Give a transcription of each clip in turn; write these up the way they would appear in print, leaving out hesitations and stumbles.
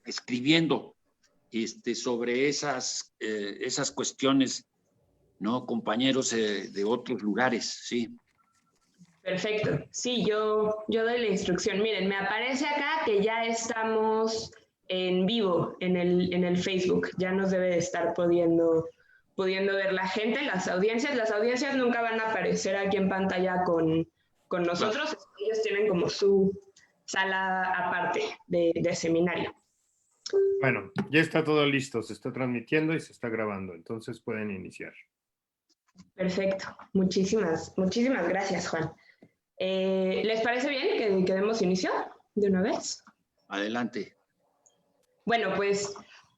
escribiendo sobre esas cuestiones, ¿no? Compañeros de otros lugares, sí. Perfecto. Sí, yo doy la instrucción. Miren, me aparece acá que ya estamos en vivo en el Facebook. Ya nos debe de estar pudiendo ver la gente, las audiencias. Las audiencias nunca van a aparecer aquí en pantalla con nosotros. Claro. Ellos tienen como su sala aparte de seminario. Bueno, ya está todo listo. Se está transmitiendo y se está grabando. Entonces pueden iniciar. Perfecto. Muchísimas gracias, Juan. ¿Les parece bien que demos inicio de una vez? Adelante. Bueno, pues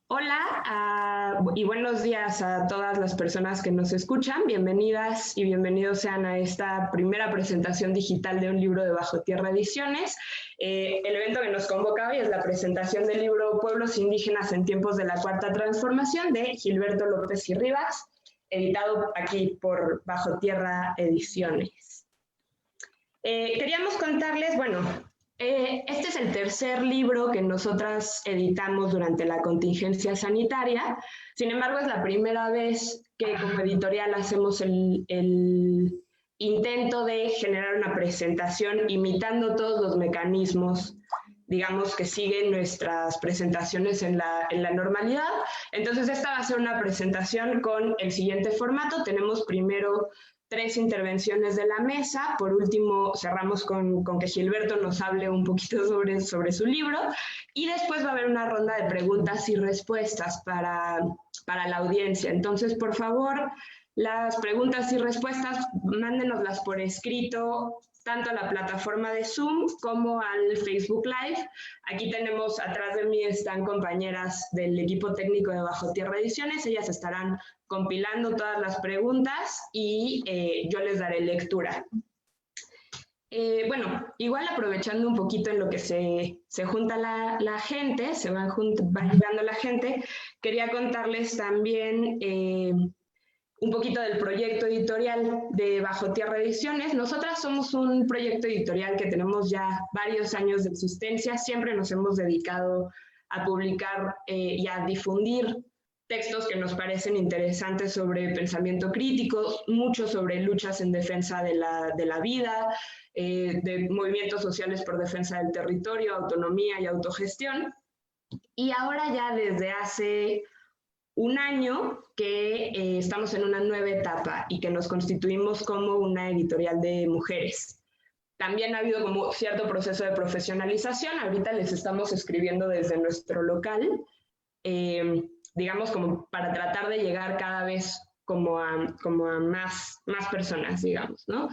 hola y buenos días a todas las personas que nos escuchan. Bienvenidas y bienvenidos sean a esta primera presentación digital de un libro de Bajo Tierra Ediciones. El evento que nos convoca hoy es la presentación del libro Pueblos Indígenas en Tiempos de la Cuarta Transformación de Gilberto López y Rivas, editado aquí por Bajo Tierra Ediciones. Queríamos contarles, bueno, este es el tercer libro que nosotras editamos durante la contingencia sanitaria. Sin embargo, es la primera vez que como editorial hacemos el intento de generar una presentación imitando todos los mecanismos, digamos, que siguen nuestras presentaciones en la normalidad. Entonces, esta va a ser una presentación con el siguiente formato. Tenemos primero 3 intervenciones de la mesa. Por último, cerramos con que Gilberto nos hable un poquito sobre su libro. Y después va a haber una ronda de preguntas y respuestas para la audiencia. Entonces, por favor, las preguntas y respuestas, mándenoslas por escrito, tanto a la plataforma de Zoom como al Facebook Live. Aquí tenemos, atrás de mí están compañeras del equipo técnico de Bajo Tierra Ediciones. Ellas estarán compilando todas las preguntas y yo les daré lectura. Bueno, igual aprovechando un poquito en lo que se junta la gente, va llegando la gente, quería contarles también un poquito del proyecto editorial de Bajo Tierra Ediciones. Nosotras somos un proyecto editorial que tenemos ya varios años de existencia. Siempre nos hemos dedicado a publicar y a difundir textos que nos parecen interesantes sobre pensamiento crítico, mucho sobre luchas en defensa de la vida, de movimientos sociales por defensa del territorio, autonomía y autogestión. Y ahora ya desde hace un año que estamos en una nueva etapa y que nos constituimos como una editorial de mujeres. También ha habido como cierto proceso de profesionalización. Ahorita les estamos escribiendo desde nuestro local, digamos como para tratar de llegar cada vez como a más personas, digamos, ¿no?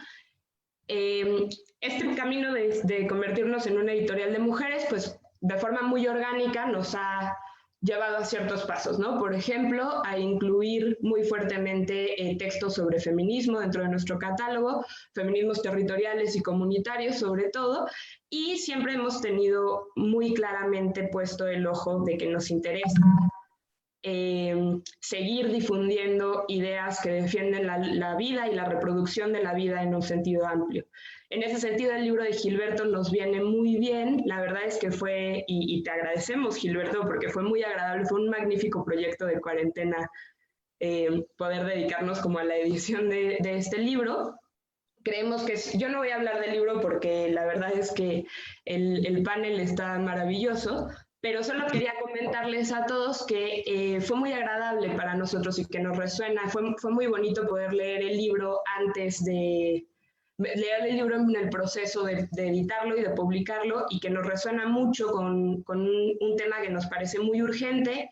Este camino de convertirnos en una editorial de mujeres, pues de forma muy orgánica nos ha llevado a ciertos pasos, ¿no? Por ejemplo, a incluir muy fuertemente textos sobre feminismo dentro de nuestro catálogo, feminismos territoriales y comunitarios sobre todo, y siempre hemos tenido muy claramente puesto el ojo de que nos interesa seguir difundiendo ideas que defienden la vida y la reproducción de la vida en un sentido amplio. En ese sentido, el libro de Gilberto nos viene muy bien. La verdad es que fue, y te agradecemos, Gilberto, porque fue muy agradable, fue un magnífico proyecto de cuarentena poder dedicarnos como a la edición de este libro. Creemos que, yo no voy a hablar del libro porque la verdad es que el panel está maravilloso, pero solo quería comentarles a todos que fue muy agradable para nosotros y que nos resuena. Fue muy bonito poder leer el libro antes de leer el libro en el proceso de editarlo y de publicarlo, y que nos resuena mucho con un tema que nos parece muy urgente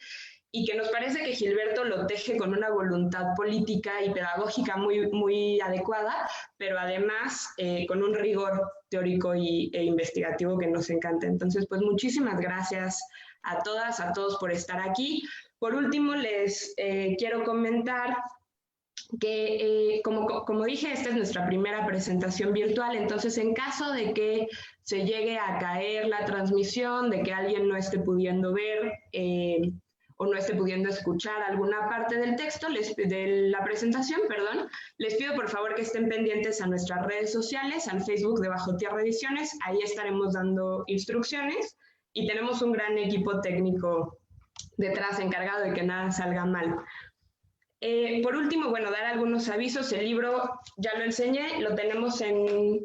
y que nos parece que Gilberto lo teje con una voluntad política y pedagógica muy, muy adecuada, pero además con un rigor teórico e investigativo que nos encanta. Entonces, pues muchísimas gracias a todas, a todos por estar aquí. Por último, les quiero comentar que, como dije, esta es nuestra primera presentación virtual. Entonces, en caso de que se llegue a caer la transmisión, de que alguien no esté pudiendo ver o no esté pudiendo escuchar alguna parte del texto, de la presentación, perdón, les pido por favor que estén pendientes a nuestras redes sociales, al Facebook de Bajo Tierra Ediciones. Ahí estaremos dando instrucciones y tenemos un gran equipo técnico detrás encargado de que nada salga mal. Por último, bueno, dar algunos avisos. El libro, ya lo enseñé, lo tenemos en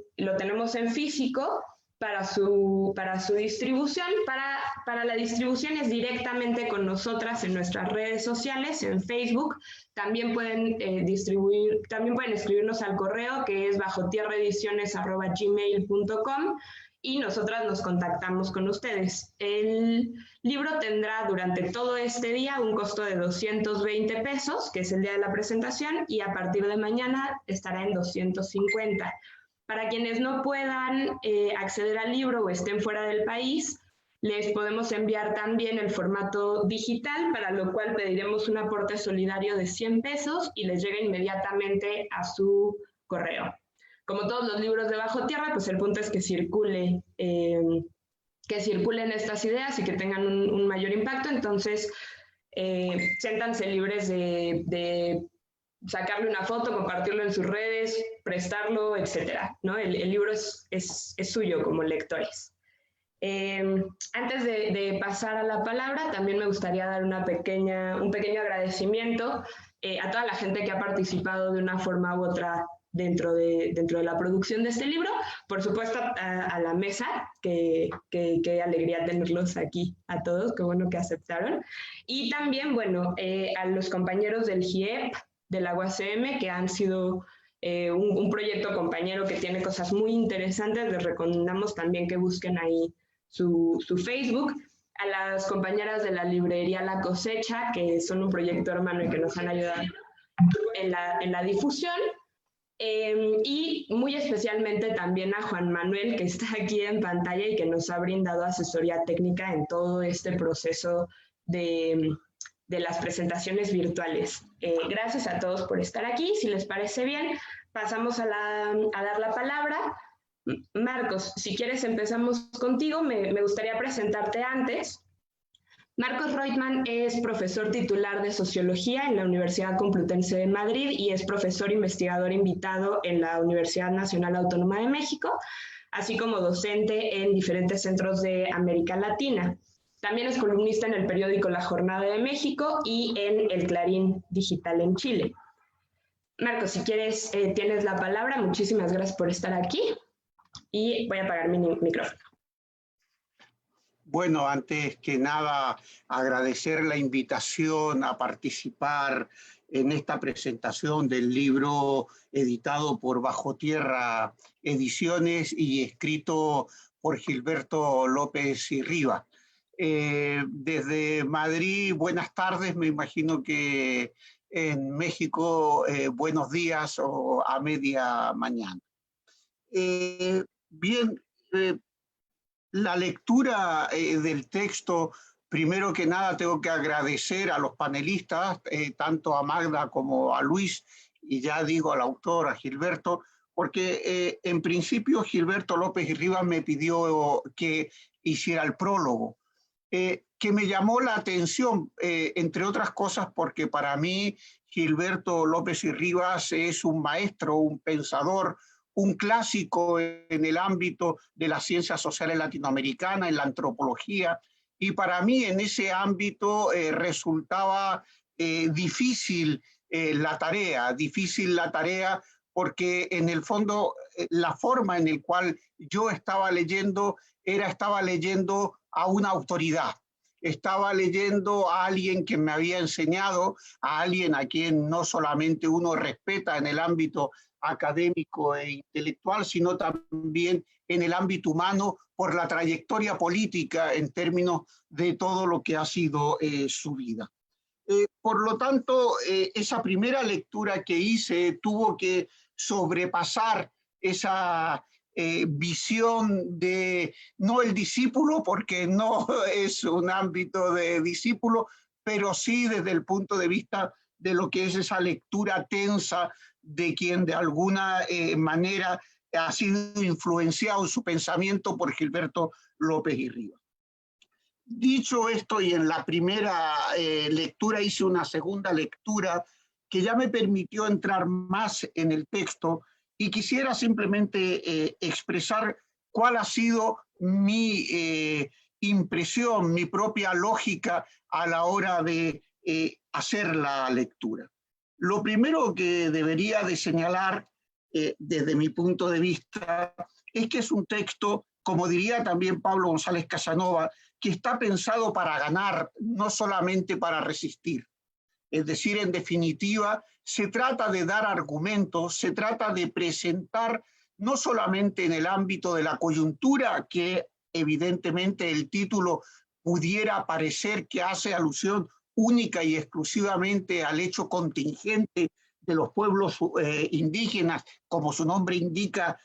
físico para su distribución. Para la distribución es directamente con nosotras en nuestras redes sociales, en Facebook. También pueden escribirnos al correo, que es bajotierraediciones@gmail.com, y nosotras nos contactamos con ustedes. El libro tendrá durante todo este día un costo de 220 pesos, que es el día de la presentación, y a partir de mañana estará en 250. Para quienes no puedan acceder al libro o estén fuera del país, les podemos enviar también el formato digital, para lo cual pediremos un aporte solidario de 100 pesos y les llega inmediatamente a su correo. Como todos los libros de Bajo Tierra, pues el punto es que circulen estas ideas y que tengan un mayor impacto. Entonces, siéntanse libres de sacarle una foto, compartirlo en sus redes, prestarlo, etcétera, ¿no? El libro es suyo como lectores. Antes de pasar a la palabra, también me gustaría dar un pequeño agradecimiento a toda la gente que ha participado de una forma u otra dentro de la producción de este libro. Por supuesto, a la mesa, qué alegría tenerlos aquí a todos, qué bueno que aceptaron. Y también, bueno, a los compañeros del GIEP, de la UACM, que han sido un proyecto compañero que tiene cosas muy interesantes. Les recomendamos también que busquen ahí su Facebook. A las compañeras de la librería La Cosecha, que son un proyecto hermano y que nos han ayudado en la difusión. Y muy especialmente también a Juan Manuel, que está aquí en pantalla y que nos ha brindado asesoría técnica en todo este proceso de las presentaciones virtuales. Gracias a todos por estar aquí. Si les parece bien, pasamos a dar la palabra. Marcos, si quieres empezamos contigo. Me gustaría presentarte antes. Marcos Reutemann es profesor titular de Sociología en la Universidad Complutense de Madrid y es profesor investigador invitado en la Universidad Nacional Autónoma de México, así como docente en diferentes centros de América Latina. También es columnista en el periódico La Jornada de México y en El Clarín Digital en Chile. Marcos, si quieres, tienes la palabra. Muchísimas gracias por estar aquí y voy a apagar mi micrófono. Bueno, antes que nada, agradecer la invitación a participar en esta presentación del libro editado por Bajo Tierra Ediciones y escrito por Gilberto López y Rivas. Desde Madrid, buenas tardes, me imagino que en México, buenos días o a media mañana. La lectura del texto, primero que nada tengo que agradecer a los panelistas, tanto a Magda como a Luis, y ya digo al autor, a Gilberto, porque en principio Gilberto López y Rivas me pidió que hiciera el prólogo, que me llamó la atención, entre otras cosas, porque para mí Gilberto López y Rivas es un maestro, un pensador, un clásico en el ámbito de las ciencias sociales latinoamericanas, en la antropología, y para mí en ese ámbito resultaba difícil la tarea porque en el fondo la forma en la cual yo estaba leyendo a una autoridad. Estaba leyendo a alguien que me había enseñado, a alguien a quien no solamente uno respeta en el ámbito académico e intelectual, sino también en el ámbito humano por la trayectoria política en términos de todo lo que ha sido su vida. Por lo tanto, esa primera lectura que hice tuvo que sobrepasar esa visión de, no el discípulo, porque no es un ámbito de discípulo, pero sí desde el punto de vista de lo que es esa lectura tensa de quien de alguna manera ha sido influenciado en su pensamiento por Gilberto López y Rivas. Dicho esto, y en la primera lectura hice una segunda lectura que ya me permitió entrar más en el texto, y quisiera simplemente expresar cuál ha sido mi impresión, mi propia lógica a la hora de hacer la lectura. Lo primero que debería de señalar desde mi punto de vista es que es un texto, como diría también Pablo González Casanova, que está pensado para ganar, no solamente para resistir. Es decir, en definitiva, se trata de dar argumentos, se trata de presentar no solamente en el ámbito de la coyuntura, que evidentemente el título pudiera parecer que hace alusión única y exclusivamente al hecho contingente de los pueblos indígenas, como su nombre indica,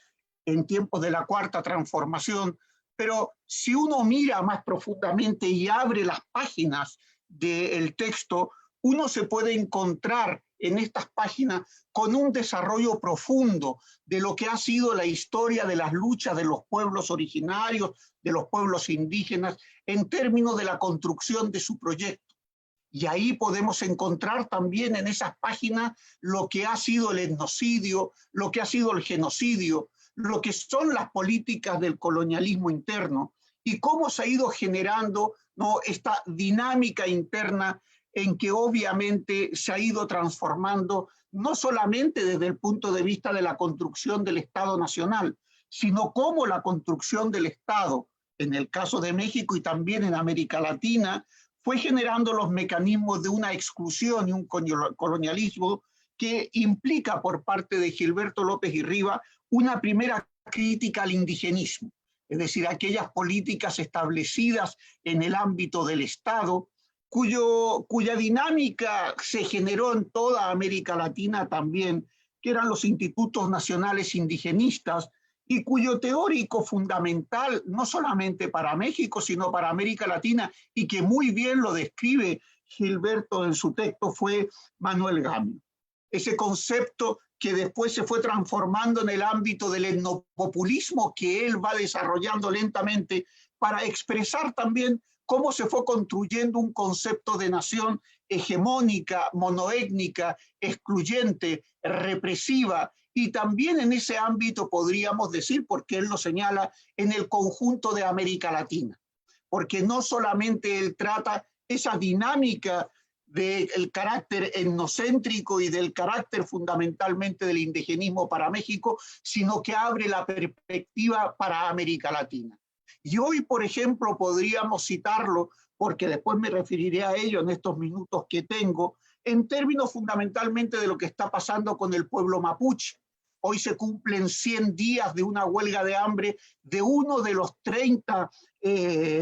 en tiempos de la Cuarta Transformación, pero si uno mira más profundamente y abre las páginas del texto, uno se puede encontrar en estas páginas con un desarrollo profundo de lo que ha sido la historia de las luchas de los pueblos originarios, de los pueblos indígenas, en términos de la construcción de su proyecto. Y ahí podemos encontrar también en esas páginas lo que ha sido el etnocidio, lo que ha sido el genocidio, lo que son las políticas del colonialismo interno y cómo se ha ido generando, ¿no?, esta dinámica interna en que obviamente se ha ido transformando no solamente desde el punto de vista de la construcción del Estado Nacional, sino cómo la construcción del Estado, en el caso de México y también en América Latina, fue generando los mecanismos de una exclusión y un colonialismo que implica por parte de Gilberto López y Riva una primera crítica al indigenismo, es decir, aquellas políticas establecidas en el ámbito del Estado, cuya dinámica se generó en toda América Latina también, que eran los institutos nacionales indigenistas, y cuyo teórico fundamental, no solamente para México, sino para América Latina, y que muy bien lo describe Gilberto en su texto, fue Manuel Gamio. Ese concepto que después se fue transformando en el ámbito del etnopopulismo que él va desarrollando lentamente para expresar también cómo se fue construyendo un concepto de nación hegemónica, monoétnica, excluyente, represiva, y también en ese ámbito podríamos decir, porque él lo señala, en el conjunto de América Latina, porque no solamente él trata esa dinámica del carácter etnocéntrico y del carácter fundamentalmente del indigenismo para México, sino que abre la perspectiva para América Latina. Y hoy, por ejemplo, podríamos citarlo, porque después me referiré a ello en estos minutos que tengo, en términos fundamentalmente de lo que está pasando con el pueblo mapuche. Hoy se cumplen 100 días de una huelga de hambre de uno de los 30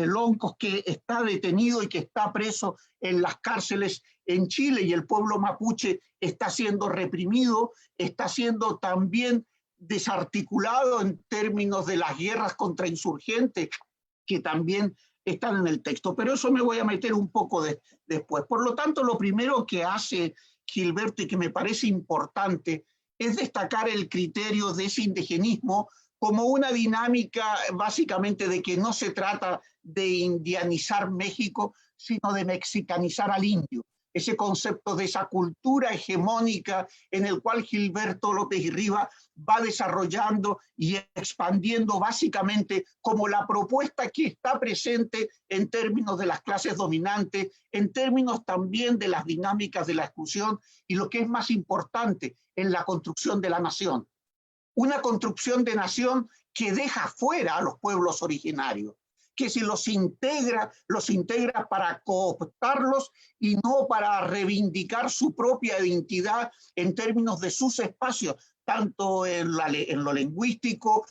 loncos que está detenido y que está preso en las cárceles en Chile, y el pueblo mapuche está siendo reprimido, está siendo también desarticulado en términos de las guerras contra insurgentes que también están en el texto, pero eso me voy a meter un poco después. Por lo tanto, lo primero que hace Gilberto y que me parece importante es destacar el criterio de ese indigenismo como una dinámica básicamente de que no se trata de indianizar México, sino de mexicanizar al indio. Ese concepto de esa cultura hegemónica en el cual Gilberto López y Riva va desarrollando y expandiendo básicamente como la propuesta que está presente en términos de las clases dominantes, en términos también de las dinámicas de la exclusión y lo que es más importante, en la construcción de la nación. Una construcción de nación que deja fuera a los pueblos originarios, que si los integra para cooptarlos y no para reivindicar su propia identidad en términos de sus espacios, tanto en lo lingüístico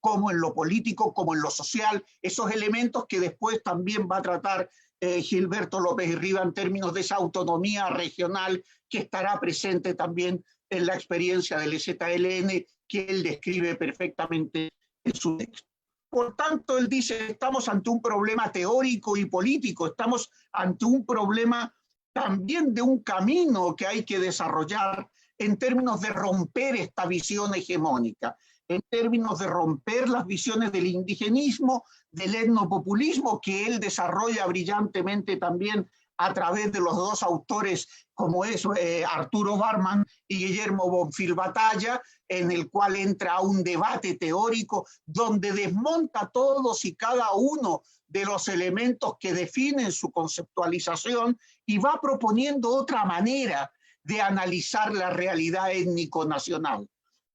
como en lo político, como en lo social, esos elementos que después también va a tratar Gilberto López y Riva en términos de esa autonomía regional que estará presente también en la experiencia del EZLN, que él describe perfectamente en su texto. Por tanto, él dice, estamos ante un problema teórico y político, estamos ante un problema también de un camino que hay que desarrollar en términos de romper esta visión hegemónica, en términos de romper las visiones del indigenismo, del etnopopulismo, que él desarrolla brillantemente también a través de los dos autores como es Arturo Barman y Guillermo Bonfil Batalla, en el cual entra a un debate teórico donde desmonta todos y cada uno de los elementos que definen su conceptualización y va proponiendo otra manera de analizar la realidad étnico-nacional.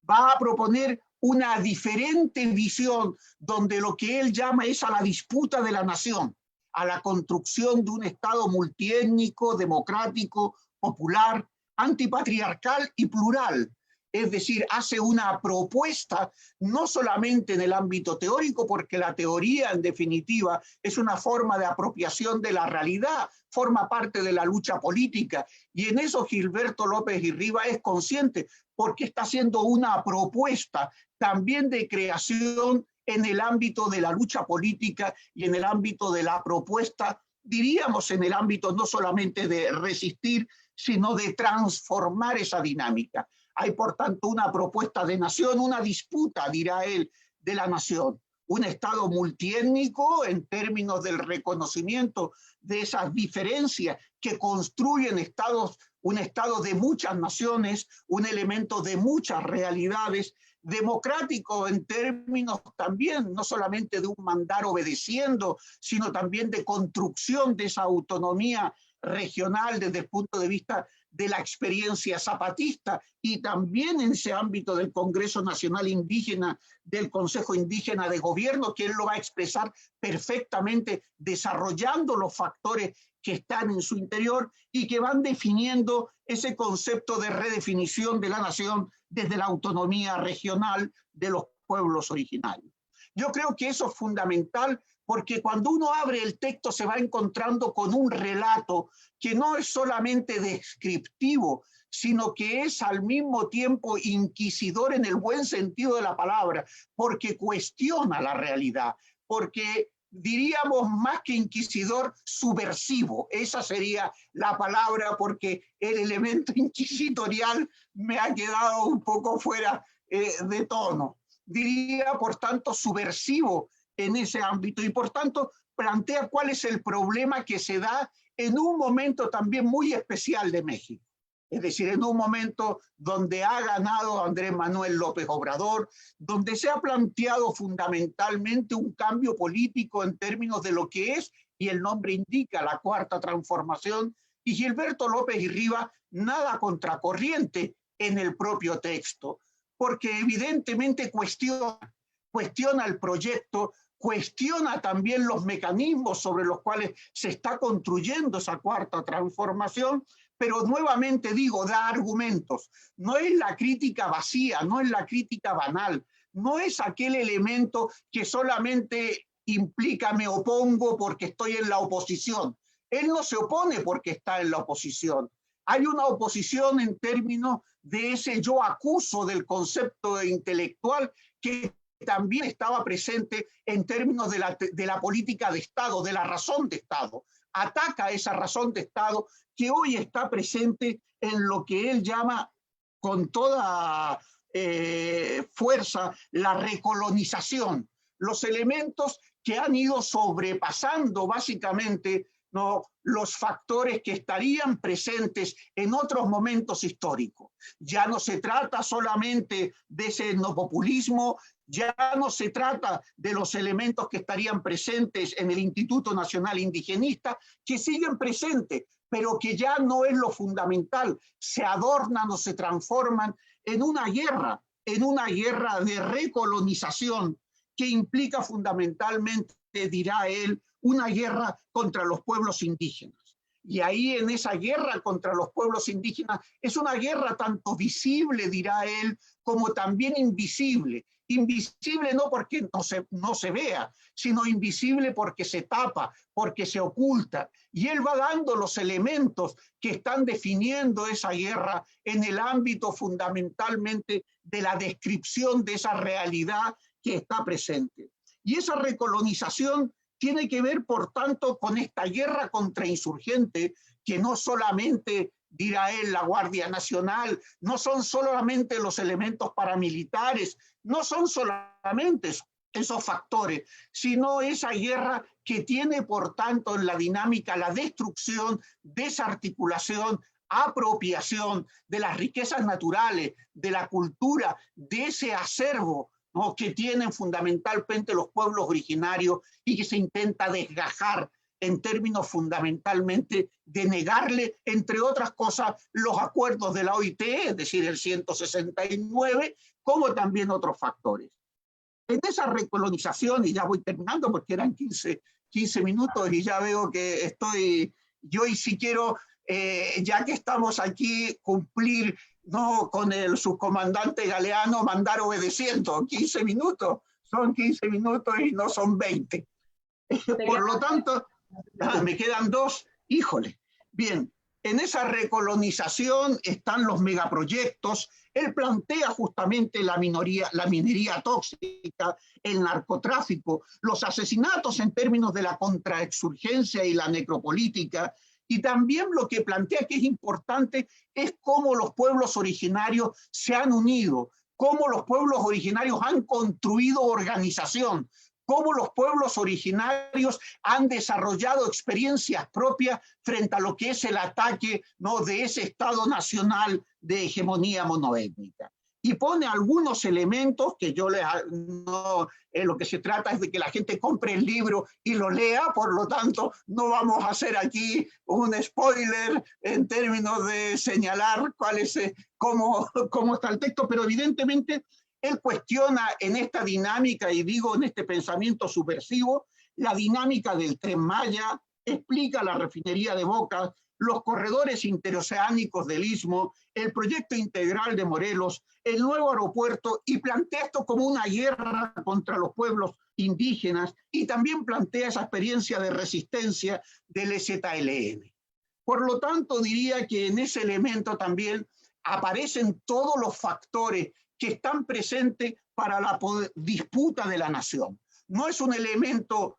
Va a proponer una diferente visión donde lo que él llama es a la disputa de la nación, a la construcción de un Estado multiétnico, democrático, popular, antipatriarcal y plural. Es decir, hace una propuesta no solamente en el ámbito teórico, porque la teoría en definitiva es una forma de apropiación de la realidad, forma parte de la lucha política, y en eso Gilberto López y Rivas es consciente, porque está haciendo una propuesta también de creación en el ámbito de la lucha política y en el ámbito de la propuesta, diríamos en el ámbito no solamente de resistir, sino de transformar esa dinámica. Hay, por tanto, una propuesta de nación, una disputa, dirá él, de la nación. Un Estado multiétnico en términos del reconocimiento de esas diferencias que construyen estados, un Estado de muchas naciones, un elemento de muchas realidades, democrático en términos también, no solamente de un mandar obedeciendo, sino también de construcción de esa autonomía regional desde el punto de vista de la experiencia zapatista y también en ese ámbito del Congreso Nacional Indígena, del Consejo Indígena de Gobierno, que él lo va a expresar perfectamente desarrollando los factores que están en su interior y que van definiendo ese concepto de redefinición de la nación desde la autonomía regional de los pueblos originarios. Yo creo que eso es fundamental porque cuando uno abre el texto se va encontrando con un relato que no es solamente descriptivo, sino que es al mismo tiempo inquisidor en el buen sentido de la palabra, porque cuestiona la realidad, porque diríamos más que inquisidor, subversivo. Esa sería la palabra, porque el elemento inquisitorial me ha quedado un poco fuera de tono. Diría, por tanto, subversivo en ese ámbito y, por tanto, plantea cuál es el problema que se da en un momento también muy especial de México. Es decir, en un momento donde ha ganado Andrés Manuel López Obrador, donde se ha planteado fundamentalmente un cambio político en términos de lo que es, y el nombre indica, la Cuarta Transformación, y Gilberto López y Rivas nada contracorriente en el propio texto, porque evidentemente cuestiona el proyecto, cuestiona también los mecanismos sobre los cuales se está construyendo esa Cuarta Transformación, pero nuevamente digo, da argumentos. No es la crítica vacía, no es la crítica banal, no es aquel elemento que solamente implica me opongo porque estoy en la oposición. Él no se opone porque está en la oposición. Hay una oposición en términos de ese yo acuso del concepto intelectual que también estaba presente en términos de la política de Estado, de la razón de Estado. Ataca esa razón de Estado que hoy está presente en lo que él llama con toda fuerza la recolonización, los elementos que han ido sobrepasando básicamente, ¿no?, los factores que estarían presentes en otros momentos históricos. Ya no se trata solamente de ese etnopopulismo, ya no se trata de los elementos que estarían presentes en el Instituto Nacional Indigenista, que siguen presentes, pero que ya no es lo fundamental, se adornan o se transforman en una guerra de recolonización que implica fundamentalmente, dirá él, una guerra contra los pueblos indígenas. Y ahí en esa guerra contra los pueblos indígenas es una guerra tanto visible, dirá él, como también invisible. Invisible no porque no se vea, sino invisible porque se tapa, porque se oculta. Y él va dando los elementos que están definiendo esa guerra en el ámbito fundamentalmente de la descripción de esa realidad que está presente. Y esa recolonización tiene que ver, por tanto, con esta guerra contrainsurgente que no solamente, dirá él, la Guardia Nacional, no son solamente los elementos paramilitares, no son solamente esos factores, sino esa guerra que tiene, por tanto, en la dinámica la destrucción, desarticulación, apropiación de las riquezas naturales, de la cultura, de ese acervo, ¿no?, que tienen fundamentalmente los pueblos originarios y que se intenta desgajar en términos fundamentalmente de negarle, entre otras cosas, los acuerdos de la OIT, es decir, el 169, como también otros factores. En esa recolonización, y ya voy terminando porque eran 15 minutos y ya veo que estoy, yo y si quiero, ya que estamos aquí, cumplir, ¿no?, con el subcomandante Galeano, mandar obedeciendo. 15 minutos, son 15 minutos y no son 20. Por lo tanto, me quedan 2, híjole. Bien, en esa recolonización están los megaproyectos. Él plantea justamente la minería tóxica, el narcotráfico, los asesinatos en términos de la contraexurgencia y la necropolítica, y también lo que plantea que es importante es cómo los pueblos originarios se han unido, cómo los pueblos originarios han construido organización, cómo los pueblos originarios han desarrollado experiencias propias frente a lo que es el ataque, ¿no?, de ese Estado nacional de hegemonía monoétnica. Y pone algunos elementos que yo no, lo que se trata es de que la gente compre el libro y lo lea, por lo tanto no vamos a hacer aquí un spoiler en términos de señalar cuál es, cómo está el texto, pero evidentemente él cuestiona en esta dinámica, y digo en este pensamiento subversivo, la dinámica del Tren Maya, explica la refinería de Boca, los corredores interoceánicos del Istmo, el proyecto integral de Morelos, el nuevo aeropuerto, y plantea esto como una guerra contra los pueblos indígenas, y también plantea esa experiencia de resistencia del EZLN. Por lo tanto, diría que en ese elemento también aparecen todos los factores que están presentes para la disputa de la nación. No es un elemento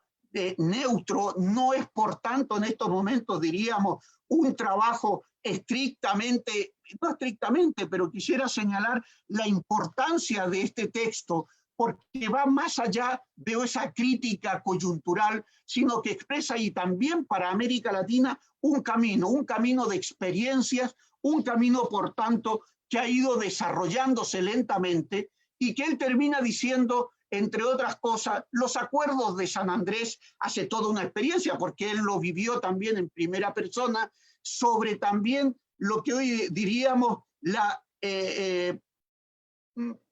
neutro, no es por tanto en estos momentos, diríamos, un trabajo estrictamente, no estrictamente, pero quisiera señalar la importancia de este texto, porque va más allá de esa crítica coyuntural, sino que expresa y también para América Latina un camino de experiencias, un camino, por tanto, que ha ido desarrollándose lentamente y que él termina diciendo, entre otras cosas, los acuerdos de San Andrés hace toda una experiencia, porque él lo vivió también en primera persona, sobre también lo que hoy diríamos la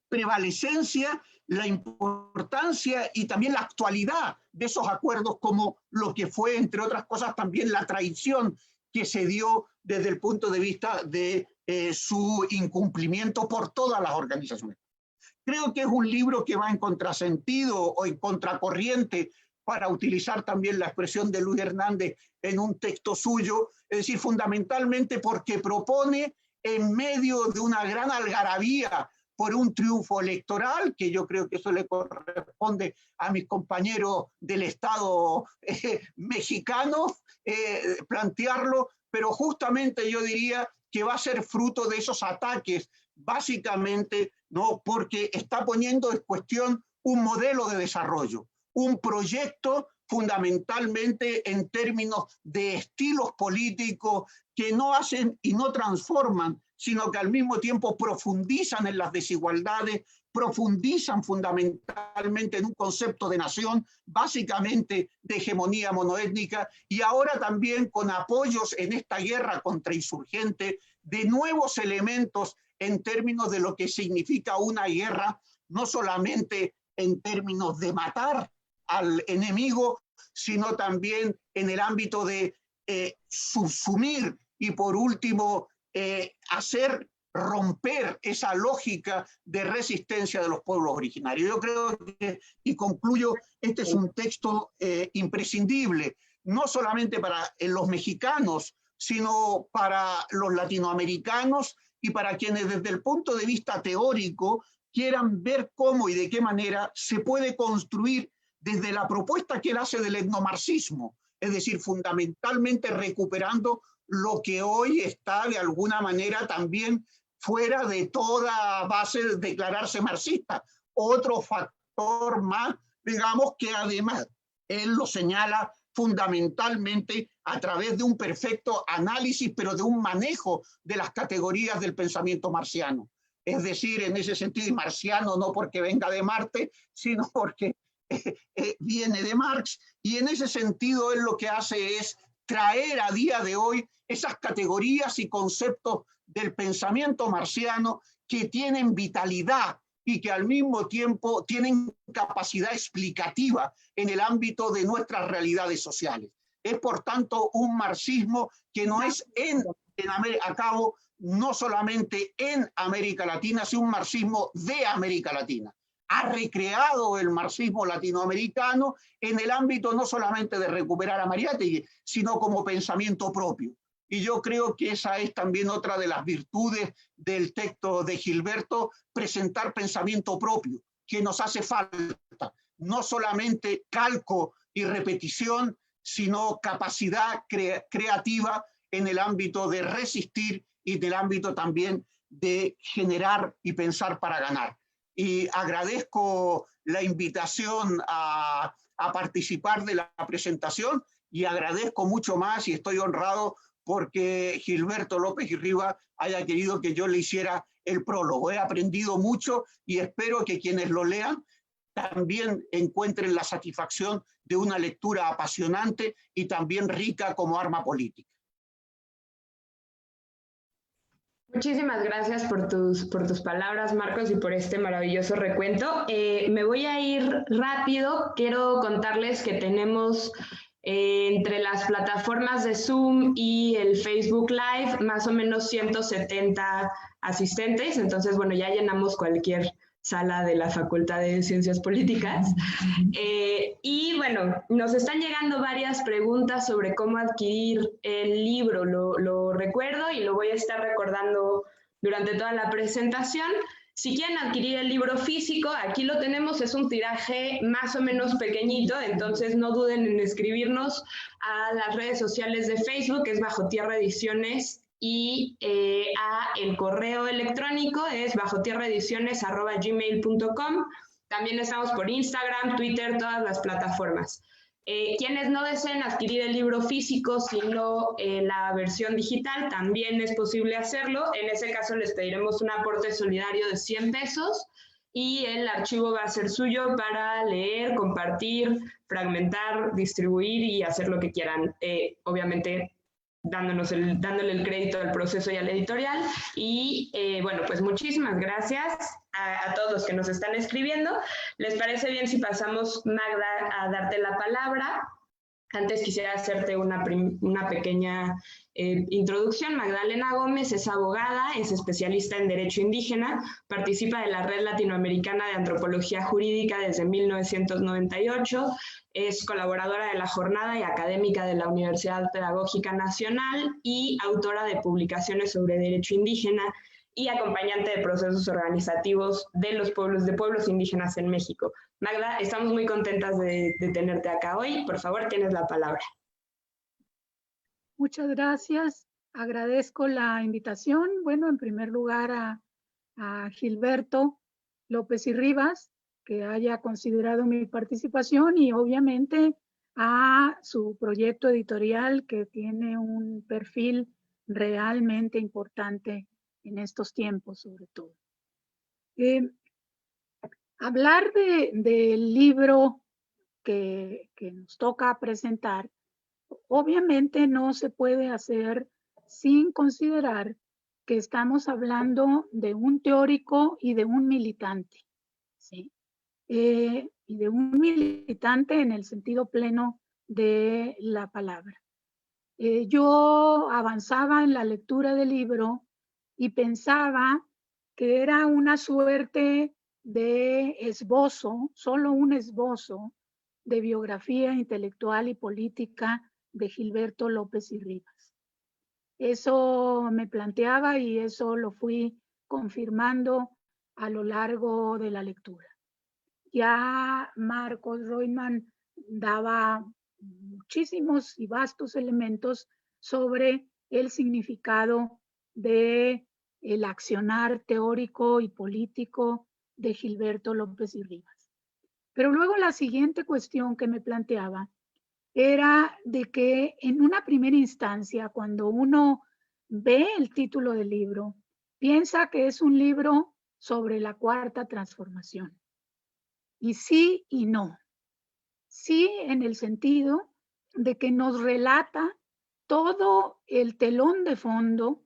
prevalecencia, la importancia y también la actualidad de esos acuerdos, como lo que fue, entre otras cosas, también la traición que se dio desde el punto de vista de su incumplimiento por todas las organizaciones. Creo que es un libro que va en contrasentido o en contracorriente, para utilizar también la expresión de Luis Hernández en un texto suyo, es decir, fundamentalmente porque propone, en medio de una gran algarabía por un triunfo electoral, que yo creo que eso le corresponde a mis compañeros del Estado mexicano, plantearlo, pero justamente yo diría que va a ser fruto de esos ataques, básicamente, ¿no?, porque está poniendo en cuestión un modelo de desarrollo, un proyecto fundamentalmente en términos de estilos políticos que no hacen y no transforman, sino que al mismo tiempo profundizan en las desigualdades, profundizan fundamentalmente en un concepto de nación, básicamente de hegemonía monoétnica, y ahora también con apoyos en esta guerra contrainsurgente de nuevos elementos en términos de lo que significa una guerra, no solamente en términos de matar al enemigo, sino también en el ámbito de subsumir y, por último, hacer romper esa lógica de resistencia de los pueblos originarios. Yo creo que, y concluyo, este es un texto imprescindible, no solamente para los mexicanos, sino para los latinoamericanos y para quienes desde el punto de vista teórico quieran ver cómo y de qué manera se puede construir desde la propuesta que él hace del etnomarxismo, es decir, fundamentalmente recuperando lo que hoy está de alguna manera también fuera de toda base de declararse marxista. Otro factor más digamos que además él lo señala fundamentalmente a través de un perfecto análisis, pero de un manejo de las categorías del pensamiento marciano. Es decir, en ese sentido, y marciano no porque venga de Marte, sino porque viene de Marx, y en ese sentido él lo que hace es traer a día de hoy esas categorías y conceptos del pensamiento marciano que tienen vitalidad y que al mismo tiempo tienen capacidad explicativa en el ámbito de nuestras realidades sociales. Es por tanto un marxismo que no es a cabo no solamente en América Latina, sino un marxismo de América Latina. Ha recreado el marxismo latinoamericano en el ámbito no solamente de recuperar a Mariátegui, sino como pensamiento propio. Y yo creo que esa es también otra de las virtudes del texto de Gilberto, presentar pensamiento propio, que nos hace falta. No solamente calco y repetición, sino capacidad creativa en el ámbito de resistir y del ámbito también de generar y pensar para ganar. Y agradezco la invitación a participar de la presentación y agradezco mucho más y estoy honrado porque Gilberto López y Rivas haya querido que yo le hiciera el prólogo. He aprendido mucho y espero que quienes lo lean también encuentren la satisfacción de una lectura apasionante y también rica como arma política. Muchísimas gracias por tus palabras, Marcos, y por este maravilloso recuento. Me voy a ir rápido. Quiero contarles que tenemos entre las plataformas de Zoom y el Facebook Live más o menos 170 asistentes. Entonces, bueno, ya llenamos cualquier sala de la Facultad de Ciencias Políticas. Y bueno, nos están llegando varias preguntas sobre cómo adquirir el libro. Lo recuerdo y lo voy a estar recordando durante toda la presentación. Si quieren adquirir el libro físico, aquí lo tenemos, es un tiraje más o menos pequeñito, entonces no duden en escribirnos a las redes sociales de Facebook, que es Bajo Tierra Ediciones, y a el correo electrónico es bajotierraediciones@gmail.com. También estamos por Instagram, Twitter, todas las plataformas. Quienes no deseen adquirir el libro físico, sino la versión digital, también es posible hacerlo. En ese caso les pediremos un aporte solidario de 100 pesos y el archivo va a ser suyo para leer, compartir, fragmentar, distribuir y hacer lo que quieran. Obviamente dándole el crédito al proceso y a la editorial. Y bueno, pues muchísimas gracias a todos los que nos están escribiendo. ¿Les parece bien si pasamos, Magda, a darte la palabra? Antes quisiera hacerte una pequeña introducción. Magdalena Gómez es abogada, es especialista en Derecho Indígena, participa de la Red Latinoamericana de Antropología Jurídica desde 1998, es colaboradora de la jornada y académica de la Universidad Pedagógica Nacional y autora de publicaciones sobre derecho indígena y acompañante de procesos organizativos de pueblos indígenas en México. Magda, estamos muy contentas de tenerte acá hoy. Por favor, tienes la palabra. Muchas gracias. Agradezco la invitación. Bueno, en primer lugar a Gilberto López y Rivas, que haya considerado mi participación, y obviamente a su proyecto editorial, que tiene un perfil realmente importante en estos tiempos, sobre todo. Hablar del libro que nos toca presentar, obviamente no se puede hacer sin considerar que estamos hablando de un teórico y de un militante, ¿sí? Y de un militante en el sentido pleno de la palabra. Yo avanzaba en la lectura del libro y pensaba que era una suerte de esbozo, solo un esbozo de biografía intelectual y política de Gilberto López y Rivas. Eso me planteaba y eso lo fui confirmando a lo largo de la lectura. Ya Marcos Reutemann daba muchísimos y vastos elementos sobre el significado de el accionar teórico y político de Gilberto López y Rivas. Pero luego la siguiente cuestión que me planteaba era de que en una primera instancia, cuando uno ve el título del libro, piensa que es un libro sobre la cuarta transformación. Y sí y no. Sí, en el sentido de que nos relata todo el telón de fondo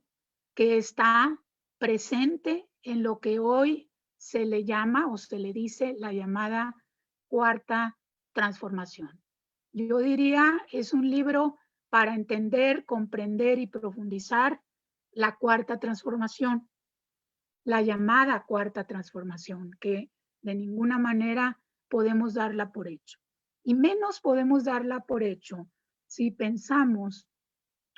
que está presente en lo que hoy se le llama o se le dice la llamada cuarta transformación. Yo diría, es un libro para entender, comprender y profundizar la cuarta transformación, la llamada cuarta transformación, que de ninguna manera podemos darla por hecho. Y menos podemos darla por hecho si pensamos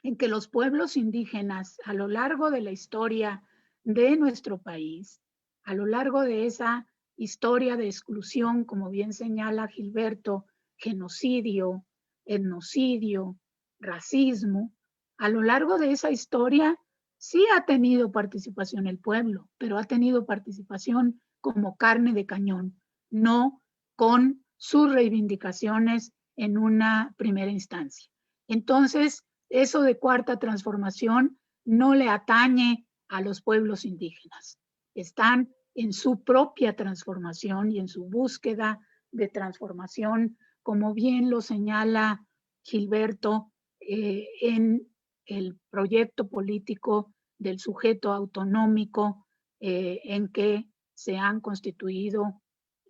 en que los pueblos indígenas a lo largo de la historia de nuestro país, a lo largo de esa historia de exclusión, como bien señala Gilberto, genocidio, etnocidio, racismo, a lo largo de esa historia sí ha tenido participación el pueblo, pero ha tenido participación como carne de cañón, no con sus reivindicaciones en una primera instancia. Entonces, eso de cuarta transformación no le atañe a los pueblos indígenas. Están en su propia transformación y en su búsqueda de transformación, como bien lo señala Gilberto, en el proyecto político del sujeto autonómico en que se han constituido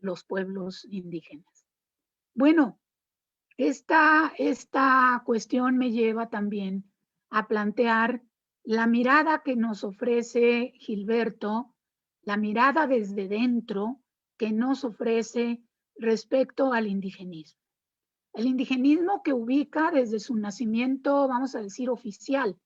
los pueblos indígenas. Bueno, esta cuestión me lleva también a plantear la mirada que nos ofrece Gilberto, la mirada desde dentro que nos ofrece respecto al indigenismo. El indigenismo que ubica desde su nacimiento, vamos a decir, oficial,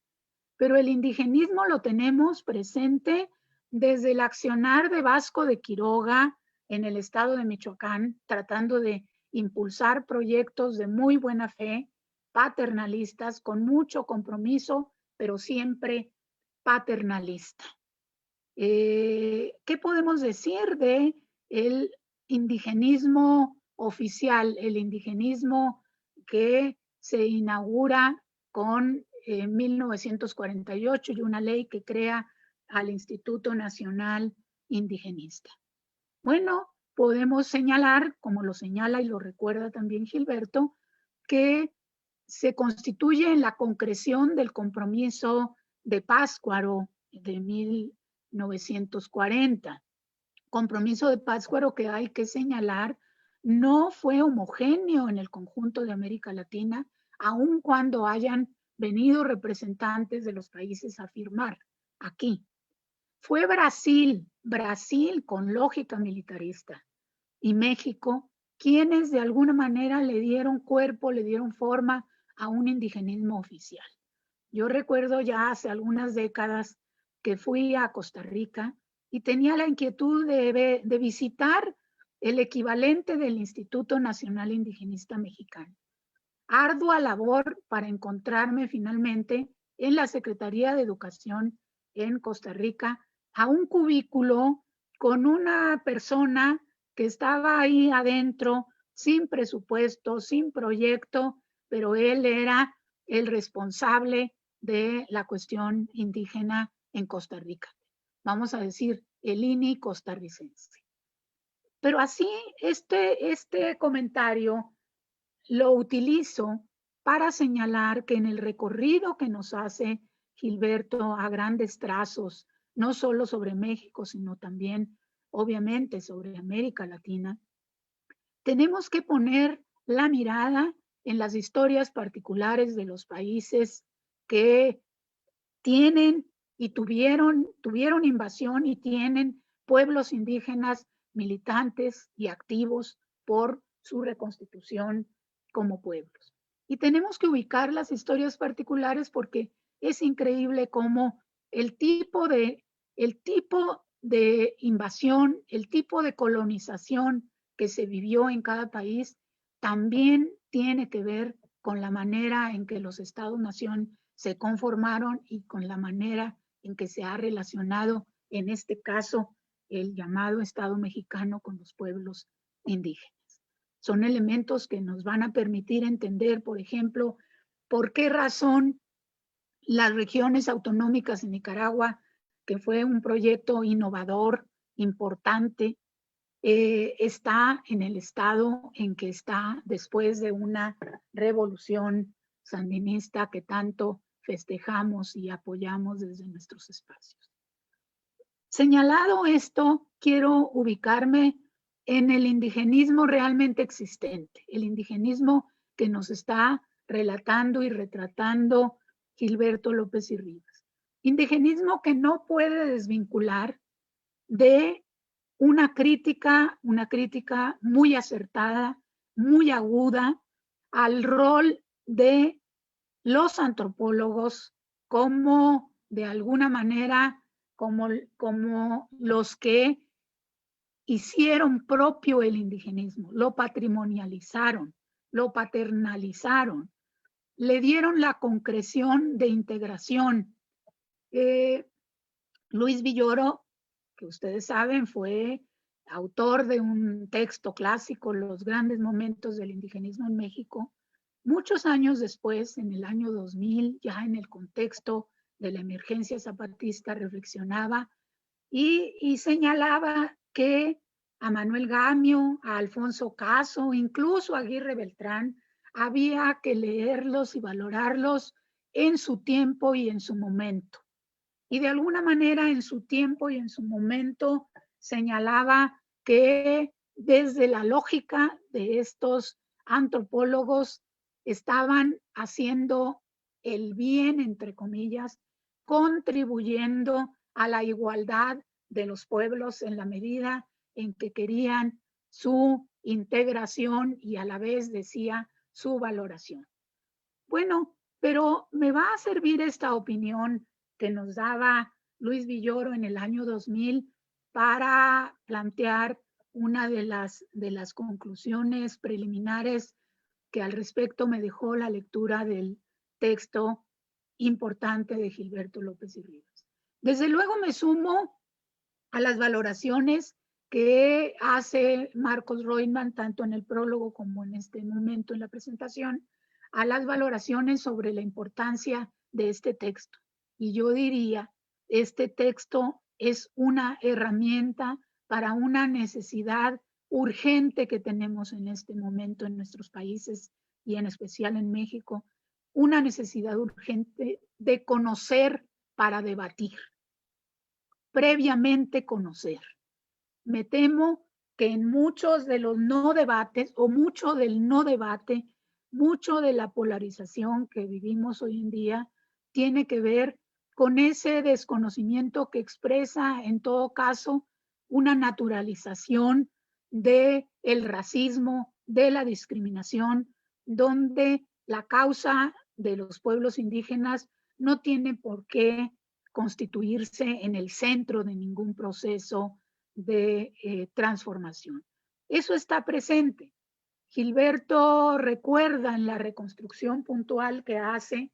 pero el indigenismo lo tenemos presente desde el accionar de Vasco de Quiroga en el estado de Michoacán, tratando de impulsar proyectos de muy buena fe, paternalistas, con mucho compromiso, pero siempre paternalista. ¿Qué podemos decir de el indigenismo oficial, el indigenismo que se inaugura con 1948 y una ley que crea al Instituto Nacional Indigenista? Bueno, podemos señalar, como lo señala y lo recuerda también Gilberto, que se constituye en la concreción del compromiso de Pátzcuaro de 1940. Compromiso de Pátzcuaro que hay que señalar no fue homogéneo en el conjunto de América Latina, aun cuando hayan venido representantes de los países a firmar aquí. Fue Brasil con lógica militarista, y México, quienes de alguna manera le dieron cuerpo, le dieron forma a un indigenismo oficial. Yo recuerdo ya hace algunas décadas que fui a Costa Rica y tenía la inquietud de visitar el equivalente del Instituto Nacional Indigenista Mexicano. Ardua labor para encontrarme finalmente en la Secretaría de Educación en Costa Rica a un cubículo con una persona que estaba ahí adentro sin presupuesto, sin proyecto, pero él era el responsable de la cuestión indígena en Costa Rica. Vamos a decir, el INI costarricense. Pero así, este comentario lo utilizo para señalar que en el recorrido que nos hace Gilberto a grandes trazos, no solo sobre México, sino también, obviamente, sobre América Latina, tenemos que poner la mirada en las historias particulares de los países que tienen y tuvieron invasión y tienen pueblos indígenas militantes y activos por su reconstitución como pueblos. Y tenemos que ubicar las historias particulares porque es increíble cómo el tipo de invasión, el tipo de colonización que se vivió en cada país también tiene que ver con la manera en que los Estados-nación se conformaron y con la manera en que se ha relacionado, en este caso, el llamado Estado mexicano con los pueblos indígenas. son elementos que nos van a permitir entender, por ejemplo, por qué razón las regiones autonómicas en Nicaragua, que fue un proyecto innovador, importante, está en el estado en que está después de una revolución sandinista que tanto festejamos y apoyamos desde nuestros espacios. Señalado esto, quiero ubicarme en el indigenismo realmente existente, el indigenismo que nos está relatando y retratando Gilberto López y Rivas. Indigenismo que no puede desvincular de una crítica muy acertada, muy aguda al rol de los antropólogos como de alguna manera como los que hicieron propio el indigenismo, lo patrimonializaron, lo paternalizaron, le dieron la concreción de integración. Luis Villoro, que ustedes saben, fue autor de un texto clásico, Los grandes momentos del indigenismo en México. Muchos años después, en el año 2000, ya en el contexto de la emergencia zapatista, reflexionaba y señalaba que a Manuel Gamio, a Alfonso Caso, incluso a Aguirre Beltrán, había que leerlos y valorarlos en su tiempo y en su momento. Y de alguna manera en su tiempo y en su momento señalaba que desde la lógica de estos antropólogos estaban haciendo el bien, entre comillas, contribuyendo a la igualdad de los pueblos en la medida en que querían su integración y a la vez decía su valoración. Bueno, pero me va a servir esta opinión que nos daba Luis Villoro en el año 2000 para plantear una de las conclusiones preliminares que al respecto me dejó la lectura del texto importante de Gilberto López y Rivas. Desde luego me sumo a las valoraciones que hace Marcos Reutemann, tanto en el prólogo como en este momento en la presentación, a las valoraciones sobre la importancia de este texto. Y yo diría, este texto es una herramienta para una necesidad urgente que tenemos en este momento en nuestros países y en especial en México, una necesidad urgente de conocer para debatir, previamente conocer. Me temo que en muchos de los no debates o mucho del no debate, mucho de la polarización que vivimos hoy en día tiene que ver con ese desconocimiento que expresa en todo caso una naturalización del racismo, de la discriminación, donde la causa de los pueblos indígenas no tiene por qué constituirse en el centro de ningún proceso de transformación. Eso está presente. Gilberto recuerda en la reconstrucción puntual que hace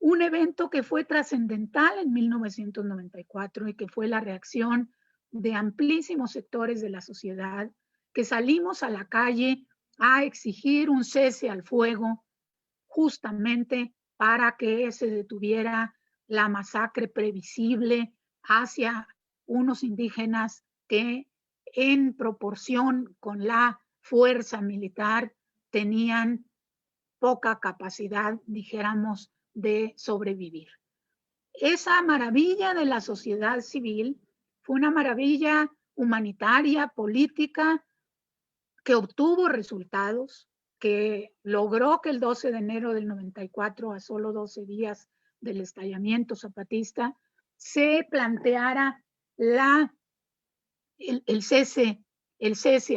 un evento que fue trascendental en 1994 y que fue la reacción de amplísimos sectores de la sociedad que salimos a la calle a exigir un cese al fuego justamente para que se detuviera la masacre previsible hacia unos indígenas que en proporción con la fuerza militar tenían poca capacidad, dijéramos, de sobrevivir. Esa maravilla de la sociedad civil fue una maravilla humanitaria, política, que obtuvo resultados, que logró que el 12 de enero del 94, a solo 12 días del estallamiento zapatista, se planteara el cese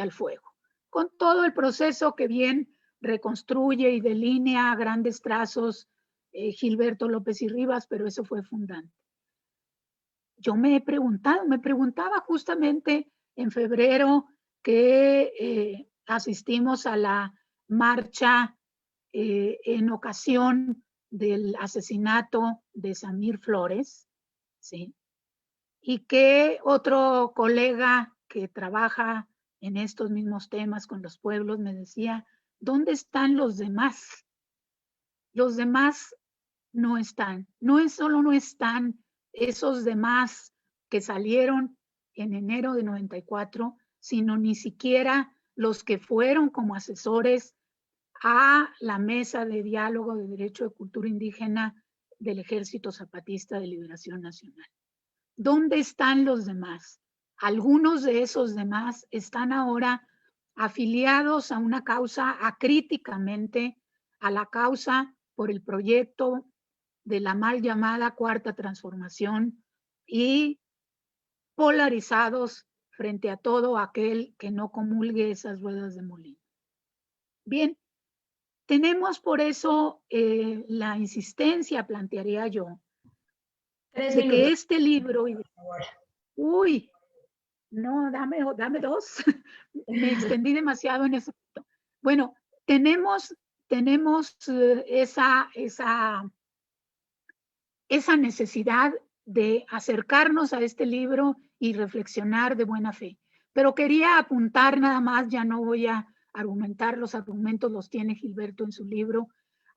al fuego, con todo el proceso que bien reconstruye y delinea a grandes trazos Gilberto López y Rivas, pero eso fue fundante. Yo me preguntaba justamente en febrero que asistimos a la marcha en ocasión del asesinato de Samir Flores, ¿sí? Y que otro colega que trabaja en estos mismos temas con los pueblos, me decía, ¿dónde están los demás? Los demás no están. No es solo no están esos demás que salieron en enero de 94, sino ni siquiera los que fueron como asesores a la mesa de diálogo de derecho de cultura indígena del Ejército Zapatista de Liberación Nacional. ¿Dónde están los demás? Algunos de esos demás están ahora afiliados a una causa acríticamente, a la causa por el proyecto de la mal llamada Cuarta Transformación y polarizados frente a todo aquel que no comulgue esas ruedas de molino. Bien, tenemos por eso la insistencia, plantearía yo, de que este libro... Uy, no, dame 2. Me extendí demasiado en ese punto. Bueno, tenemos esa necesidad de acercarnos a este libro y reflexionar de buena fe. Pero quería apuntar nada más, ya no voy a argumentar, los argumentos los tiene Gilberto en su libro,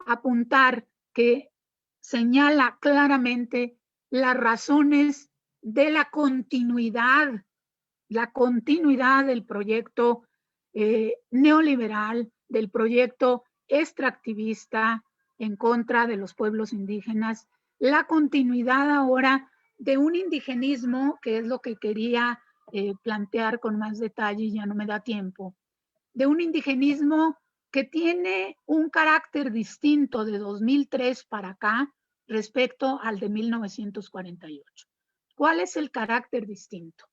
apuntar que señala claramente las razones de la continuidad del proyecto neoliberal, del proyecto extractivista en contra de los pueblos indígenas, la continuidad ahora de un indigenismo, que es lo que quería plantear con más detalle y ya no me da tiempo, de un indigenismo que tiene un carácter distinto de 2003 para acá respecto al de 1948. ¿Cuál es el carácter distinto?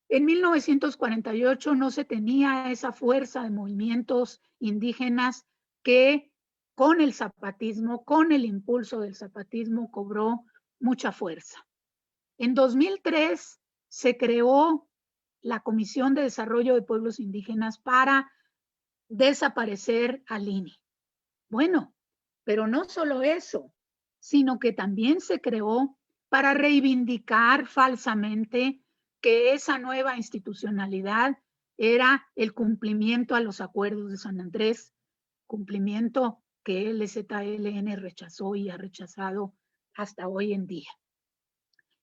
En 1948 no se tenía esa fuerza de movimientos indígenas que con el zapatismo, con el impulso del zapatismo, cobró mucha fuerza. En 2003 se creó la Comisión de Desarrollo de Pueblos Indígenas para desaparecer al INE. Bueno, pero no solo eso, sino que también se creó para reivindicar falsamente que esa nueva institucionalidad era el cumplimiento a los acuerdos de San Andrés, cumplimiento que el ZLN rechazó y ha rechazado hasta hoy en día.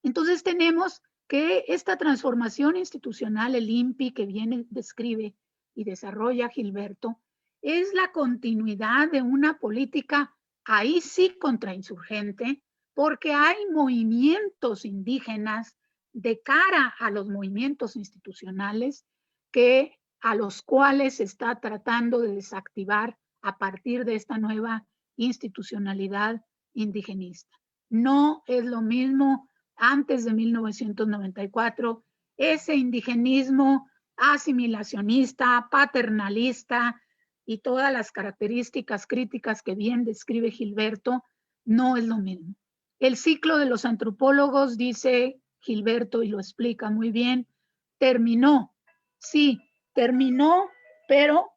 Entonces tenemos que esta transformación institucional, el INPI, que bien describe y desarrolla Gilberto, es la continuidad de una política ahí sí contrainsurgente, porque hay movimientos indígenas de cara a los movimientos institucionales a los cuales se está tratando de desactivar a partir de esta nueva institucionalidad indigenista. No es lo mismo antes de 1994, ese indigenismo asimilacionista, paternalista y todas las características críticas que bien describe Gilberto, no es lo mismo. El ciclo de los antropólogos, dice Gilberto y lo explica muy bien, terminó. Sí, terminó, pero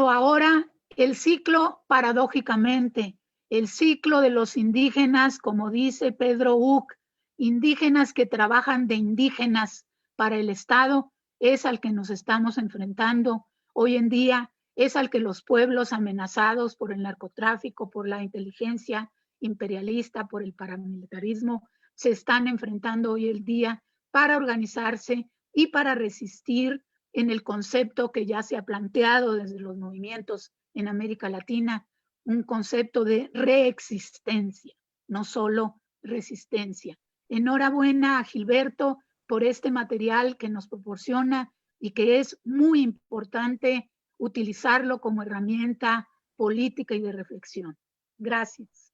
ahora el ciclo, paradójicamente, el ciclo de los indígenas, como dice Pedro Uc, indígenas que trabajan de indígenas para el Estado, es al que nos estamos enfrentando hoy en día, es al que los pueblos amenazados por el narcotráfico, por la inteligencia imperialista, por el paramilitarismo, se están enfrentando hoy en día para organizarse y para resistir en el concepto que ya se ha planteado desde los movimientos en América Latina, un concepto de reexistencia, no solo resistencia. Enhorabuena a Gilberto por este material que nos proporciona y que es muy importante utilizarlo como herramienta política y de reflexión. Gracias.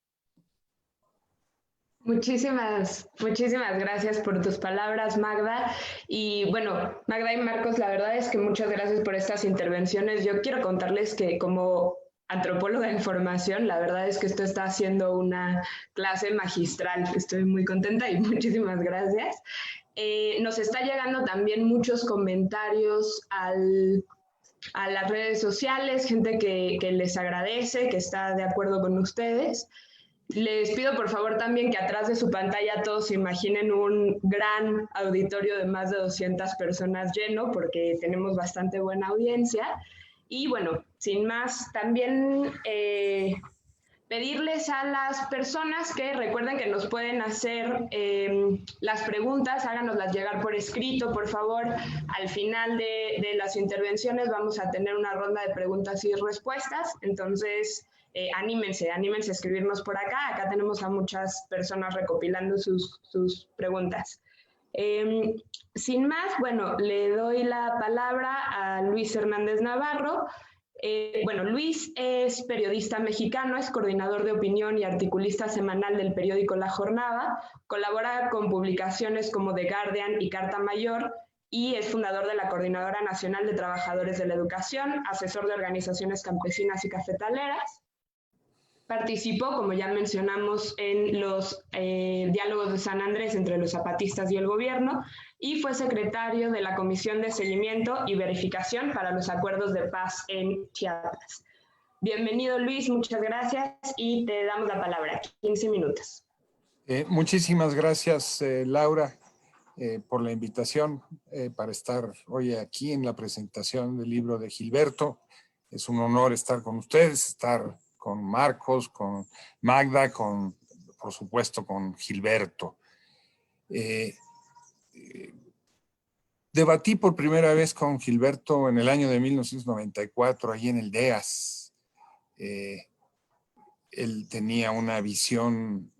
Muchísimas gracias por tus palabras, Magda. Y bueno, Magda y Marcos, la verdad es que muchas gracias por estas intervenciones. Yo quiero contarles que como antropóloga en formación, la verdad es que esto está siendo una clase magistral. Estoy muy contenta y muchísimas gracias. Nos está llegando también muchos comentarios a las redes sociales, gente que les agradece, que está de acuerdo con ustedes. Les pido por favor también que atrás de su pantalla todos se imaginen un gran auditorio de más de 200 personas lleno, porque tenemos bastante buena audiencia. Y bueno, sin más, también pedirles a las personas que recuerden que nos pueden hacer las preguntas, háganoslas llegar por escrito, por favor. Al final de las intervenciones vamos a tener una ronda de preguntas y respuestas, entonces anímense a escribirnos por acá. Acá tenemos a muchas personas recopilando sus preguntas. Sin más, bueno, le doy la palabra a Luis Hernández Navarro. Bueno, Luis es periodista mexicano, es coordinador de opinión y articulista semanal del periódico La Jornada, colabora con publicaciones como The Guardian y Carta Mayor y es fundador de la Coordinadora Nacional de Trabajadores de la Educación, asesor de organizaciones campesinas y cafetaleras. Participó, como ya mencionamos, en los diálogos de San Andrés entre los zapatistas y el gobierno y fue secretario de la Comisión de Seguimiento y Verificación para los Acuerdos de Paz en Chiapas. Bienvenido, Luis, muchas gracias y te damos la palabra. 15 minutos. Muchísimas gracias, Laura, por la invitación para estar hoy aquí en la presentación del libro de Gilberto. Es un honor estar con ustedes, estar con Marcos, con Magda, por supuesto con Gilberto. Debatí por primera vez con Gilberto en el año de 1994, allí en el DEAS. Él tenía una visión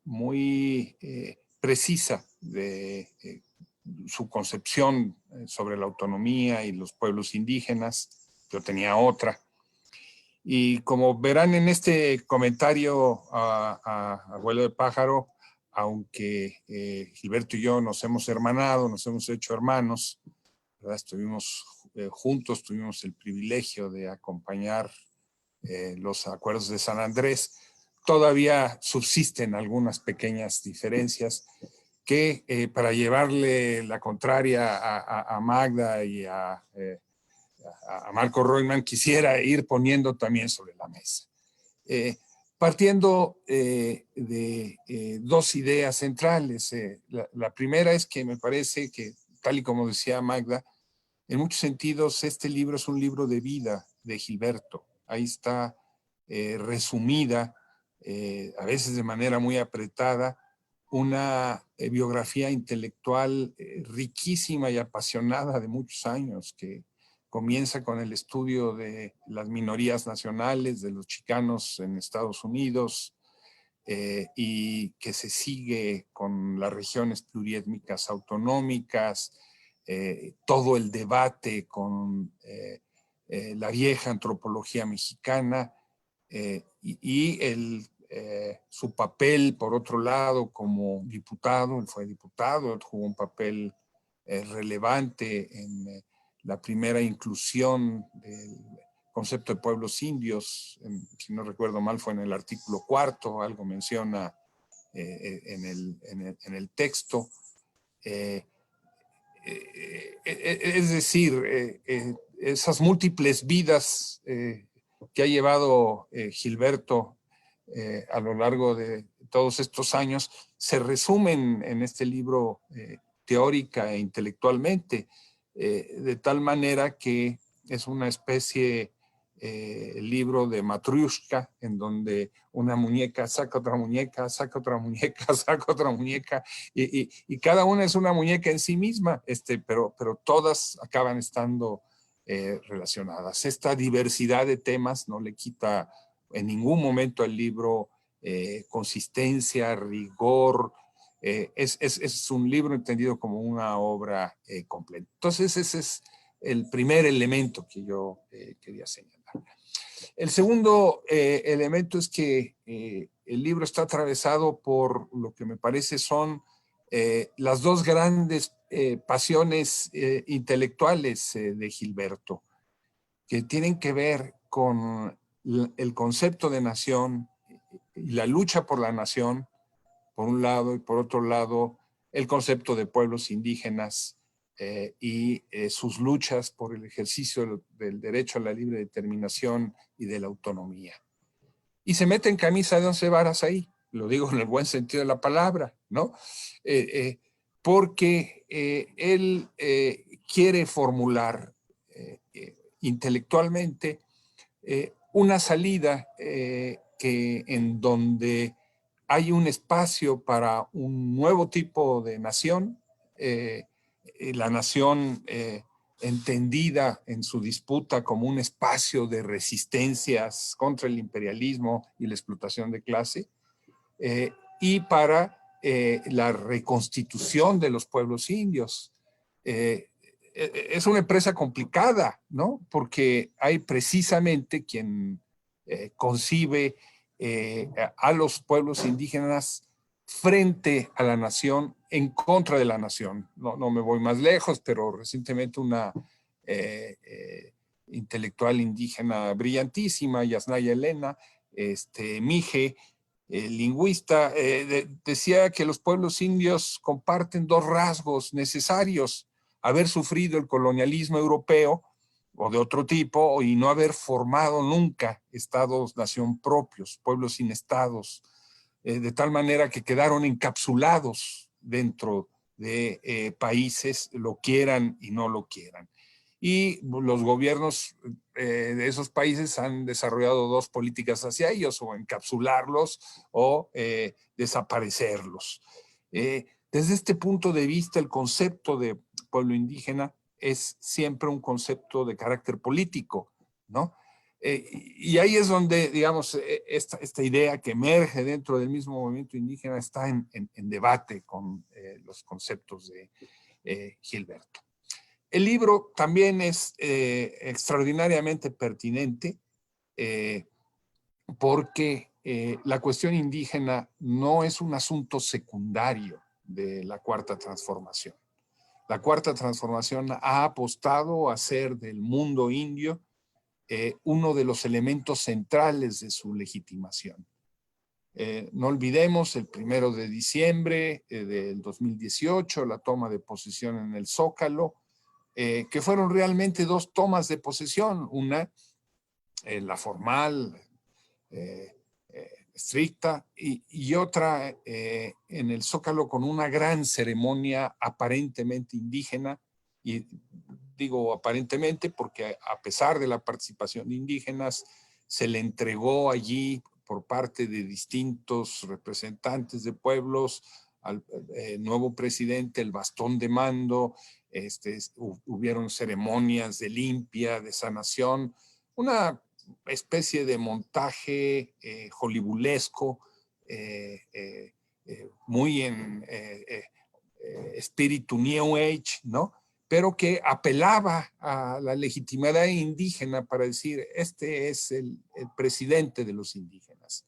muy precisa de su concepción sobre la autonomía y los pueblos indígenas. Yo tenía otra. Y como verán en este comentario a Abuelo de Pájaro, aunque Gilberto y yo nos hemos hermanado, nos hemos hecho hermanos, ¿verdad? Estuvimos juntos, tuvimos el privilegio de acompañar los acuerdos de San Andrés. Todavía subsisten algunas pequeñas diferencias que para llevarle la contraria a Magda y a Marco Reutemann quisiera ir poniendo también sobre la mesa. Partiendo de dos ideas centrales. La primera es que me parece que, tal y como decía Magda, en muchos sentidos este libro es un libro de vida de Gilberto. Ahí está resumida, a veces de manera muy apretada, una biografía intelectual riquísima y apasionada de muchos años, que comienza con el estudio de las minorías nacionales, de los chicanos en Estados Unidos, y que se sigue con las regiones pluriétnicas autonómicas, todo el debate con la vieja antropología mexicana y su papel, por otro lado, como diputado. Él fue diputado, jugó un papel relevante en la primera inclusión del concepto de pueblos indios, si no recuerdo mal, fue en el artículo 4, algo menciona en el texto. Es decir, esas múltiples vidas que ha llevado Gilberto a lo largo de todos estos años se resumen en este libro teórica e intelectualmente, de tal manera que es una especie libro de Matryoshka, en donde una muñeca saca otra muñeca, saca otra muñeca, saca otra muñeca, y cada una es una muñeca en sí misma, pero todas acaban estando relacionadas. Esta diversidad de temas no le quita en ningún momento al libro consistencia, rigor. Es un libro entendido como una obra completa. Entonces ese es el primer elemento que yo quería señalar. El segundo elemento es que el libro está atravesado por lo que me parece son las dos grandes pasiones intelectuales de Gilberto, que tienen que ver con el concepto de nación y la lucha por la nación, por un lado, y por otro lado, el concepto de pueblos indígenas y sus luchas por el ejercicio del derecho a la libre determinación y de la autonomía. y se mete en camisa de 11 varas ahí, lo digo en el buen sentido de la palabra, ¿no? Porque él quiere formular intelectualmente una salida en donde hay un espacio para un nuevo tipo de nación, la nación entendida en su disputa como un espacio de resistencias contra el imperialismo y la explotación de clase, y para la reconstitución de los pueblos indios. Es una empresa complicada, ¿no? Porque hay precisamente quien concibe a los pueblos indígenas frente a la nación, en contra de la nación. No me voy más lejos, pero recientemente una intelectual indígena brillantísima, Yasnaya Elena, Mije, lingüista, decía que los pueblos indios comparten dos rasgos necesarios: haber sufrido el colonialismo europeo o de otro tipo y no haber formado nunca estados-nación propios, pueblos sin estados, de tal manera que quedaron encapsulados dentro de países, lo quieran y no lo quieran. Y los gobiernos de esos países han desarrollado dos políticas hacia ellos: o encapsularlos o desaparecerlos. Desde este punto de vista, el concepto de pueblo indígena es siempre un concepto de carácter político, ¿no? Y ahí es donde, digamos, esta idea que emerge dentro del mismo movimiento indígena está en debate con los conceptos de Gilberto. El libro también es extraordinariamente pertinente porque la cuestión indígena no es un asunto secundario de la Cuarta Transformación. La Cuarta Transformación ha apostado a hacer del mundo indio uno de los elementos centrales de su legitimación. No olvidemos el 1 de diciembre del 2018, la toma de posesión en el Zócalo, que fueron realmente dos tomas de posesión, una, la formal, estricta, y otra en el Zócalo con una gran ceremonia aparentemente indígena, y digo aparentemente porque a pesar de la participación de indígenas, se le entregó allí por parte de distintos representantes de pueblos al nuevo presidente el bastón de mando. Hubieron ceremonias de limpia, de sanación, una especie de montaje hollywoodesco, muy en espíritu New Age, ¿no? Pero que apelaba a la legitimidad indígena para decir, este es el presidente de los indígenas.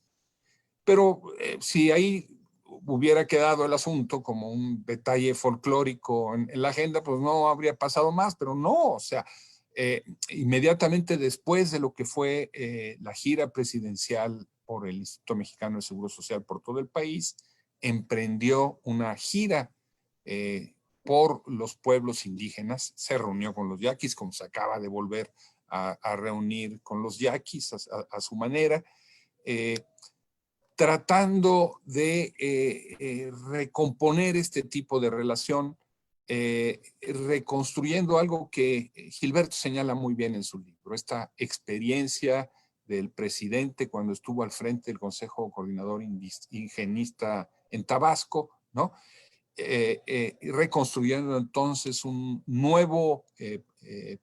Pero si ahí hubiera quedado el asunto como un detalle folclórico en la agenda, pues no habría pasado más, pero no, o sea, inmediatamente después de lo que fue la gira presidencial por el Instituto Mexicano de Seguro Social por todo el país, emprendió una gira por los pueblos indígenas, se reunió con los yaquis, como se acaba de volver a reunir con los yaquis a su manera, tratando de recomponer este tipo de relación, reconstruyendo algo que Gilberto señala muy bien en su libro, esta experiencia del presidente cuando estuvo al frente del Consejo Coordinador Indigenista en Tabasco, ¿no? Reconstruyendo entonces un nuevo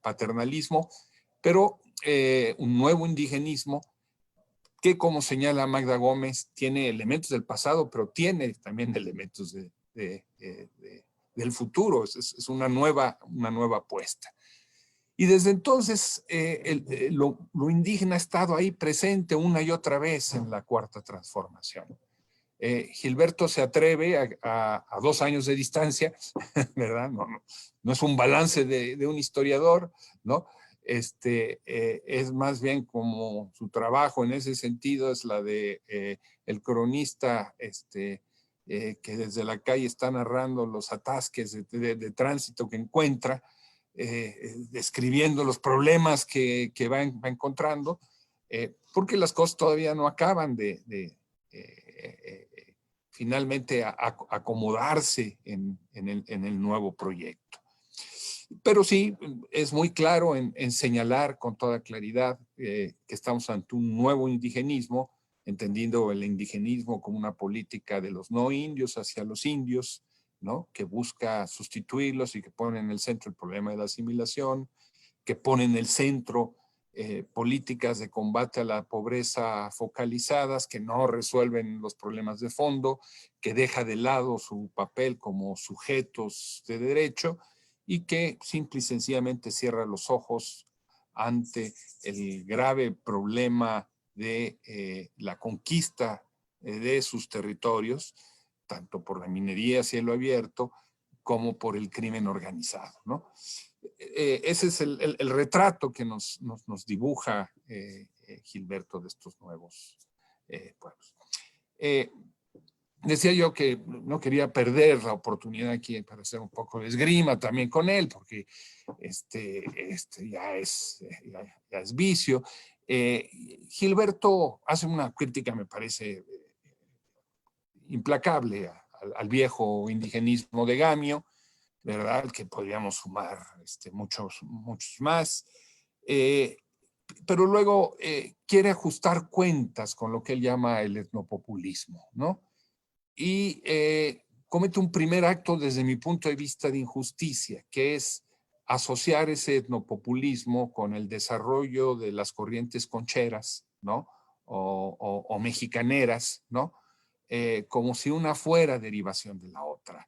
paternalismo, pero un nuevo indigenismo que, como señala Magda Gómez, tiene elementos del pasado, pero tiene también elementos del futuro. Es una nueva apuesta. Y desde entonces lo indígena ha estado ahí presente una y otra vez en la Cuarta Transformación. Gilberto se atreve a 2 años de distancia, ¿verdad? No es un balance de un historiador, ¿no? Es más bien como su trabajo en ese sentido es la de el cronista que desde la calle está narrando los atasques de tránsito que encuentra, describiendo los problemas que va encontrando, porque las cosas todavía no acaban de finalmente acomodarse en el nuevo proyecto. Pero sí, es muy claro en señalar con toda claridad que estamos ante un nuevo indigenismo, entendiendo el indigenismo como una política de los no indios hacia los indios, ¿no? Que busca sustituirlos y que pone en el centro el problema de la asimilación, que pone en el centro políticas de combate a la pobreza focalizadas, que no resuelven los problemas de fondo, que deja de lado su papel como sujetos de derecho y que simple y sencillamente cierra los ojos ante el grave problema de la conquista de sus territorios, tanto por la minería a cielo abierto como por el crimen organizado, ¿no? Ese es el retrato que nos dibuja Gilberto de estos nuevos pueblos. Decía yo que no quería perder la oportunidad aquí para hacer un poco de esgrima también con él, porque ya es vicio. Gilberto hace una crítica, me parece, implacable al viejo indigenismo de Gamio, ¿verdad? Que podríamos sumar muchos más. Pero luego quiere ajustar cuentas con lo que él llama el etnopopulismo, ¿no? Y comete un primer acto desde mi punto de vista de injusticia, que es asociar ese etnopopulismo con el desarrollo de las corrientes concheras, ¿no? O mexicaneras, ¿no? Como si una fuera derivación de la otra.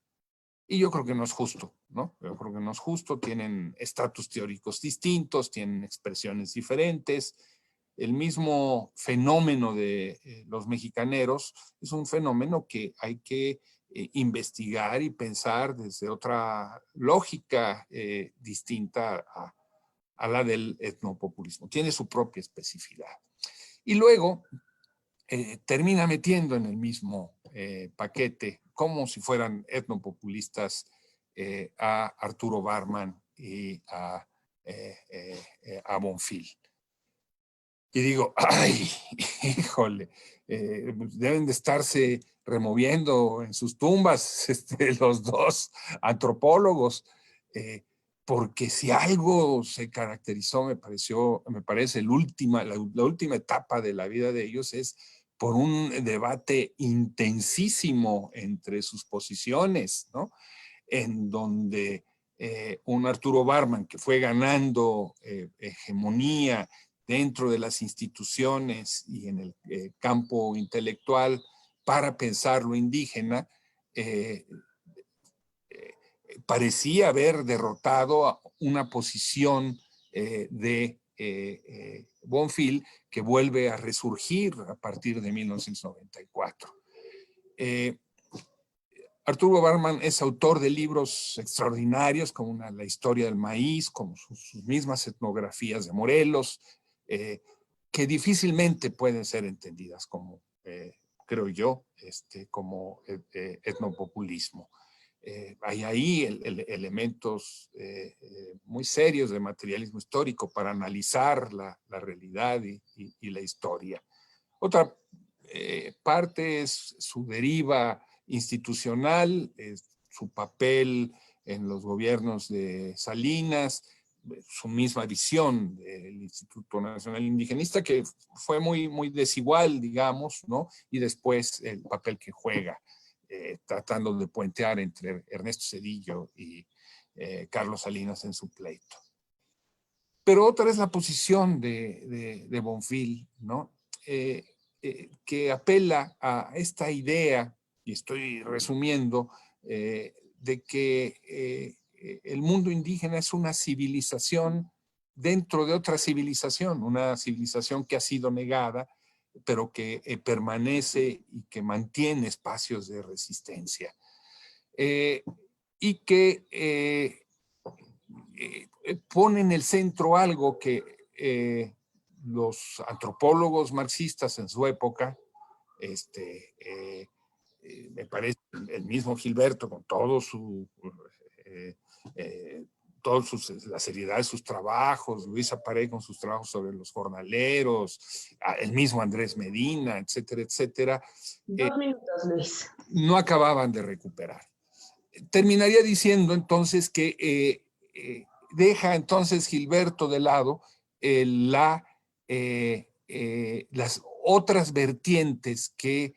Y yo creo que no es justo, ¿no? Yo creo que no es justo, tienen estatus teóricos distintos, tienen expresiones diferentes. El mismo fenómeno de los mexicaneros es un fenómeno que hay que investigar y pensar desde otra lógica distinta a la del etnopopulismo. Tiene su propia especificidad. Y luego termina metiendo en el mismo paquete, como si fueran etnopopulistas, a Arturo Barman y a Bonfil. Y digo, ay, híjole, deben de estarse removiendo en sus tumbas los dos antropólogos, porque si algo se caracterizó, me parece la última etapa de la vida de ellos es por un debate intensísimo entre sus posiciones, ¿no? En donde un Arturo Barman, que fue ganando hegemonía dentro de las instituciones y en el campo intelectual para pensar lo indígena, parecía haber derrotado a una posición de Bonfil que vuelve a resurgir a partir de 1994. Arturo Barman es autor de libros extraordinarios como La historia del maíz, como sus mismas etnografías de Morelos, que difícilmente pueden ser entendidas como, creo yo, como etnopopulismo. Hay ahí elementos muy serios de materialismo histórico para analizar la realidad y la historia. Otra parte es su deriva institucional, su papel en los gobiernos de Salinas, su misma visión del Instituto Nacional Indigenista, que fue muy desigual, digamos, ¿no? Y después el papel que juega, tratando de puentear entre Ernesto Zedillo y Carlos Salinas en su pleito. Pero otra es la posición de Bonfil, ¿no? Que apela a esta idea, y estoy resumiendo, de que el mundo indígena es una civilización dentro de otra civilización, una civilización que ha sido negada, pero que permanece y que mantiene espacios de resistencia. Y que pone en el centro algo que los antropólogos marxistas en su época, me parece el mismo Gilberto con todo su la seriedad de sus trabajos, Luisa Paredes con sus trabajos sobre los jornaleros, el mismo Andrés Medina, etcétera, etcétera. 2 minutos, Luis. No acababan de recuperar. Terminaría diciendo entonces que deja entonces Gilberto de lado las otras vertientes que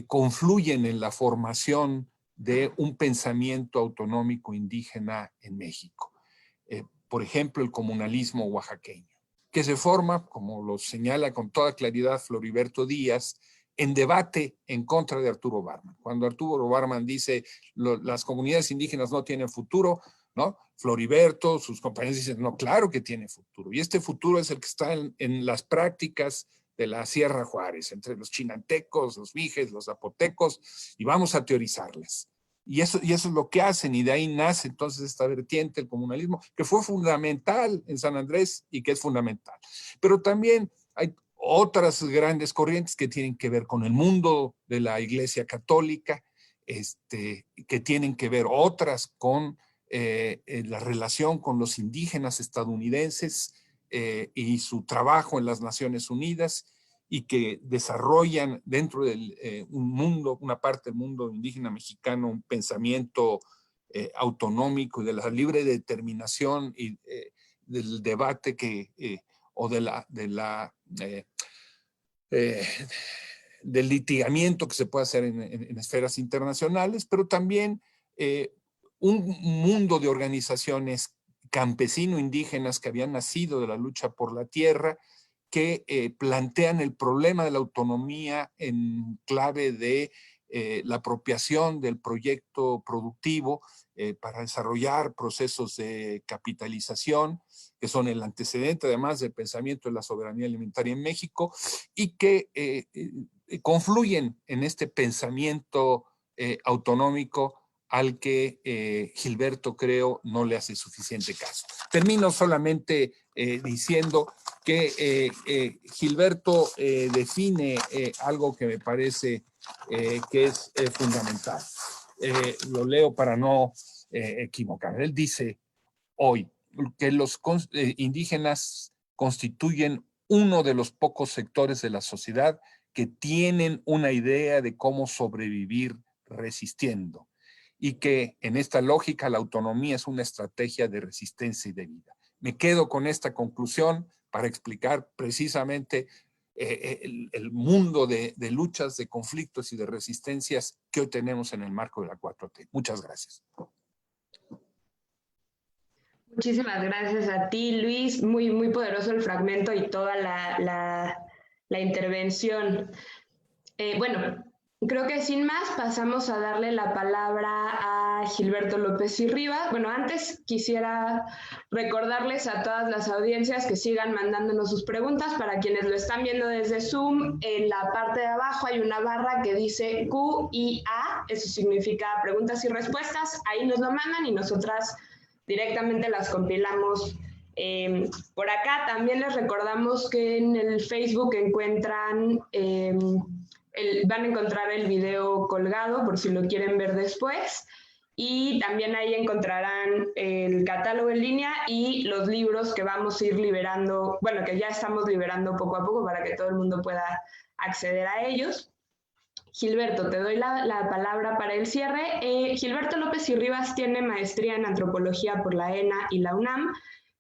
confluyen en la formación de un pensamiento autonómico indígena en México. Por ejemplo, el comunalismo oaxaqueño, que se forma, como lo señala con toda claridad Floriberto Díaz, en debate en contra de Arturo Barman. Cuando Arturo Barman dice las comunidades indígenas no tienen futuro, ¿no? Floriberto, sus compañeros dicen, no, claro que tiene futuro. Y este futuro es el que está en las prácticas de la Sierra Juárez, entre los chinantecos, los mijes, los zapotecos, y vamos a teorizarlas. Y eso es lo que hacen, y de ahí nace entonces esta vertiente, el comunalismo, que fue fundamental en San Andrés y que es fundamental. Pero también hay otras grandes corrientes que tienen que ver con el mundo de la Iglesia Católica, que tienen que ver otras con la relación con los indígenas estadounidenses y su trabajo en las Naciones Unidas, y que desarrollan dentro de un mundo, una parte del mundo indígena mexicano, un pensamiento autonómico y de la libre determinación y del debate o del litigamiento que se puede hacer en esferas internacionales, pero también un mundo de organizaciones campesino-indígenas que habían nacido de la lucha por la tierra, que plantean el problema de la autonomía en clave de la apropiación del proyecto productivo para desarrollar procesos de capitalización, que son el antecedente además del pensamiento de la soberanía alimentaria en México, y que confluyen en este pensamiento autonómico al que Gilberto, creo, no le hace suficiente caso. Termino solamente diciendo que Gilberto define algo que me parece que es fundamental. Lo leo para no equivocarme. Él dice hoy que los indígenas constituyen uno de los pocos sectores de la sociedad que tienen una idea de cómo sobrevivir resistiendo, y que en esta lógica la autonomía es una estrategia de resistencia y de vida. Me quedo con esta conclusión para explicar precisamente el mundo de luchas, de conflictos y de resistencias que hoy tenemos en el marco de la 4T. Muchas gracias. Muchísimas gracias a ti, Luis. Muy, muy poderoso el fragmento y toda la intervención. Bueno, creo que sin más pasamos a darle la palabra a Gilberto López y Rivas. Bueno, antes quisiera recordarles a todas las audiencias que sigan mandándonos sus preguntas. Para quienes lo están viendo desde Zoom, en la parte de abajo hay una barra que dice Q&A, eso significa preguntas y respuestas. Ahí nos lo mandan y nosotras directamente las compilamos. Por acá también les recordamos que en el Facebook encuentran... van a encontrar el video colgado por si lo quieren ver después, y también ahí encontrarán el catálogo en línea y los libros que vamos a ir liberando, bueno, que ya estamos liberando poco a poco para que todo el mundo pueda acceder a ellos. Gilberto, te doy la palabra para el cierre. Gilberto López y Rivas tiene maestría en antropología por la ENA y la UNAM,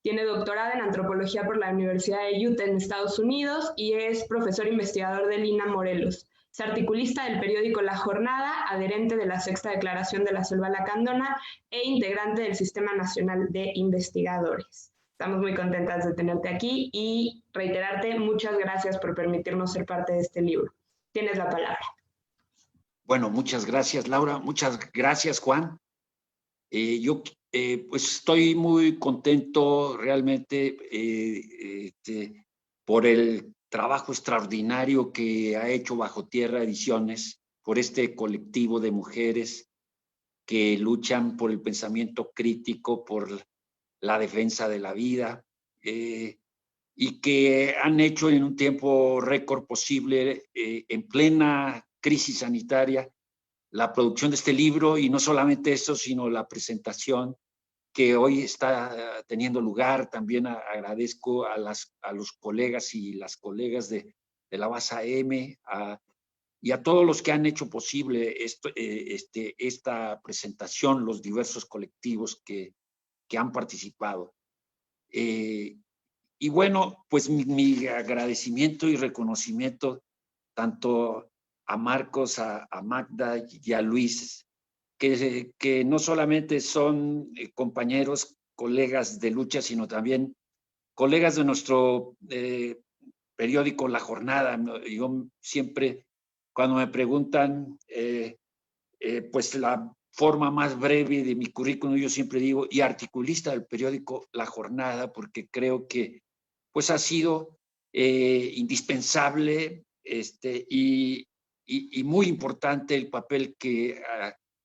tiene doctorado en antropología por la Universidad de Utah en Estados Unidos y es profesor investigador del INA Morelos. Es articulista del periódico La Jornada, adherente de la Sexta Declaración de la Selva Lacandona e integrante del Sistema Nacional de Investigadores. Estamos muy contentas de tenerte aquí y reiterarte muchas gracias por permitirnos ser parte de este libro. Tienes la palabra. Bueno, muchas gracias, Laura. Muchas gracias, Juan. Yo pues estoy muy contento realmente por el trabajo extraordinario que ha hecho Bajo Tierra Ediciones, por este colectivo de mujeres que luchan por el pensamiento crítico, por la defensa de la vida, y que han hecho en un tiempo récord posible, en plena crisis sanitaria, la producción de este libro, y no solamente eso, sino la presentación que hoy está teniendo lugar. También agradezco a los colegas y las colegas de la Basa M, y a todos los que han hecho posible esta presentación, los diversos colectivos que han participado. Y bueno, pues mi agradecimiento y reconocimiento tanto a Marcos, a Magda y a Luis, que no solamente son compañeros, colegas de lucha, sino también colegas de nuestro periódico La Jornada. Yo siempre, cuando me preguntan, pues la forma más breve de mi currículum, yo siempre digo, y articulista del periódico La Jornada, porque creo que pues ha sido indispensable y muy importante el papel que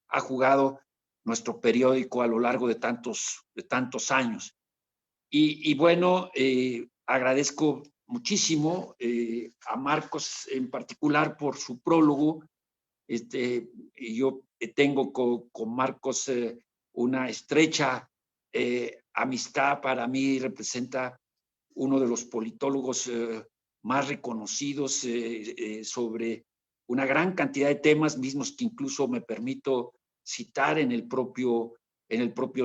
ha jugado nuestro periódico a lo largo de tantos años. Y bueno, agradezco muchísimo a Marcos en particular por su prólogo. Y yo tengo con Marcos una estrecha amistad. Para mí representa uno de los politólogos más reconocidos sobre una gran cantidad de temas, mismos que incluso me permito citar en el propio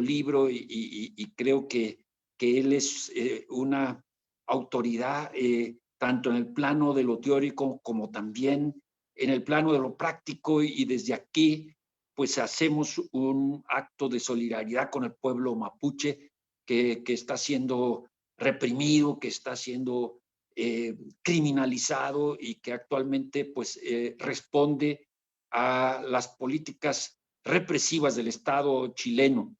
libro, y creo que él es una autoridad tanto en el plano de lo teórico como también en el plano de lo práctico, y desde aquí pues hacemos un acto de solidaridad con el pueblo mapuche que está siendo reprimido, que está siendo criminalizado y que actualmente pues responde a las políticas represivas del Estado chileno.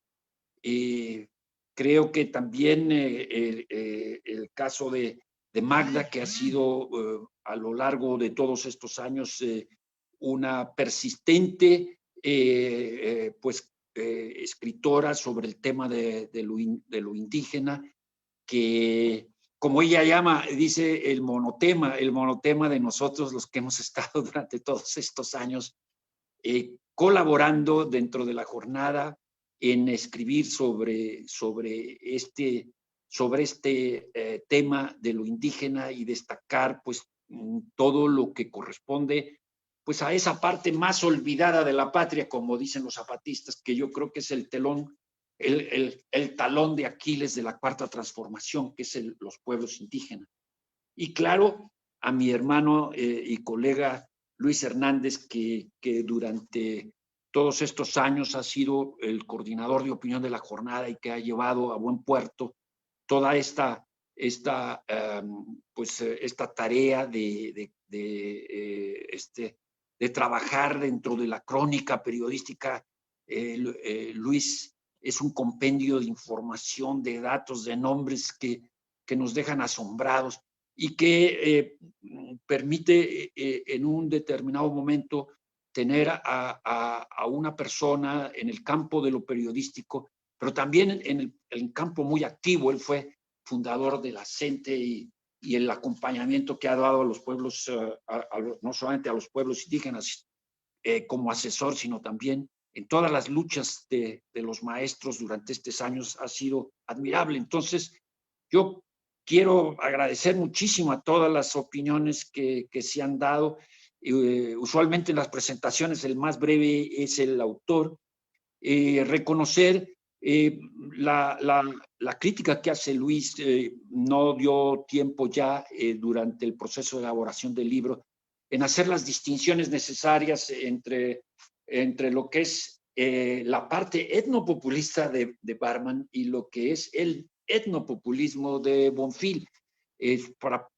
Creo que también el caso de Magda, que ha sido a lo largo de todos estos años una persistente escritora sobre el tema de lo indígena, que, como ella dice, el monotema de nosotros, los que hemos estado durante todos estos años colaborando dentro de la jornada en escribir sobre este tema de lo indígena, y destacar pues todo lo que corresponde pues a esa parte más olvidada de la patria, como dicen los zapatistas, que yo creo que es el talón de Aquiles de la Cuarta Transformación, que es los pueblos indígenas. Y claro, a mi hermano y colega Luis Hernández, que durante todos estos años ha sido el coordinador de opinión de la jornada y que ha llevado a buen puerto toda esta tarea de trabajar dentro de la crónica periodística. Luis es un compendio de información, de datos, de nombres que nos dejan asombrados, y que permite en un determinado momento tener a una persona en el campo de lo periodístico, pero también en el campo muy activo. Él fue fundador de la CENTE y el acompañamiento que ha dado a los pueblos, no solamente a los pueblos indígenas como asesor, sino también en todas las luchas de los maestros durante estos años, ha sido admirable. Entonces, yo quiero agradecer muchísimo a todas las opiniones que se han dado. Usualmente en las presentaciones el más breve es el autor. Reconocer la crítica que hace Luis. No dio tiempo ya durante el proceso de elaboración del libro en hacer las distinciones necesarias entre lo que es la parte etnopopulista de Barman y lo que es el etnopopulismo de Bonfil,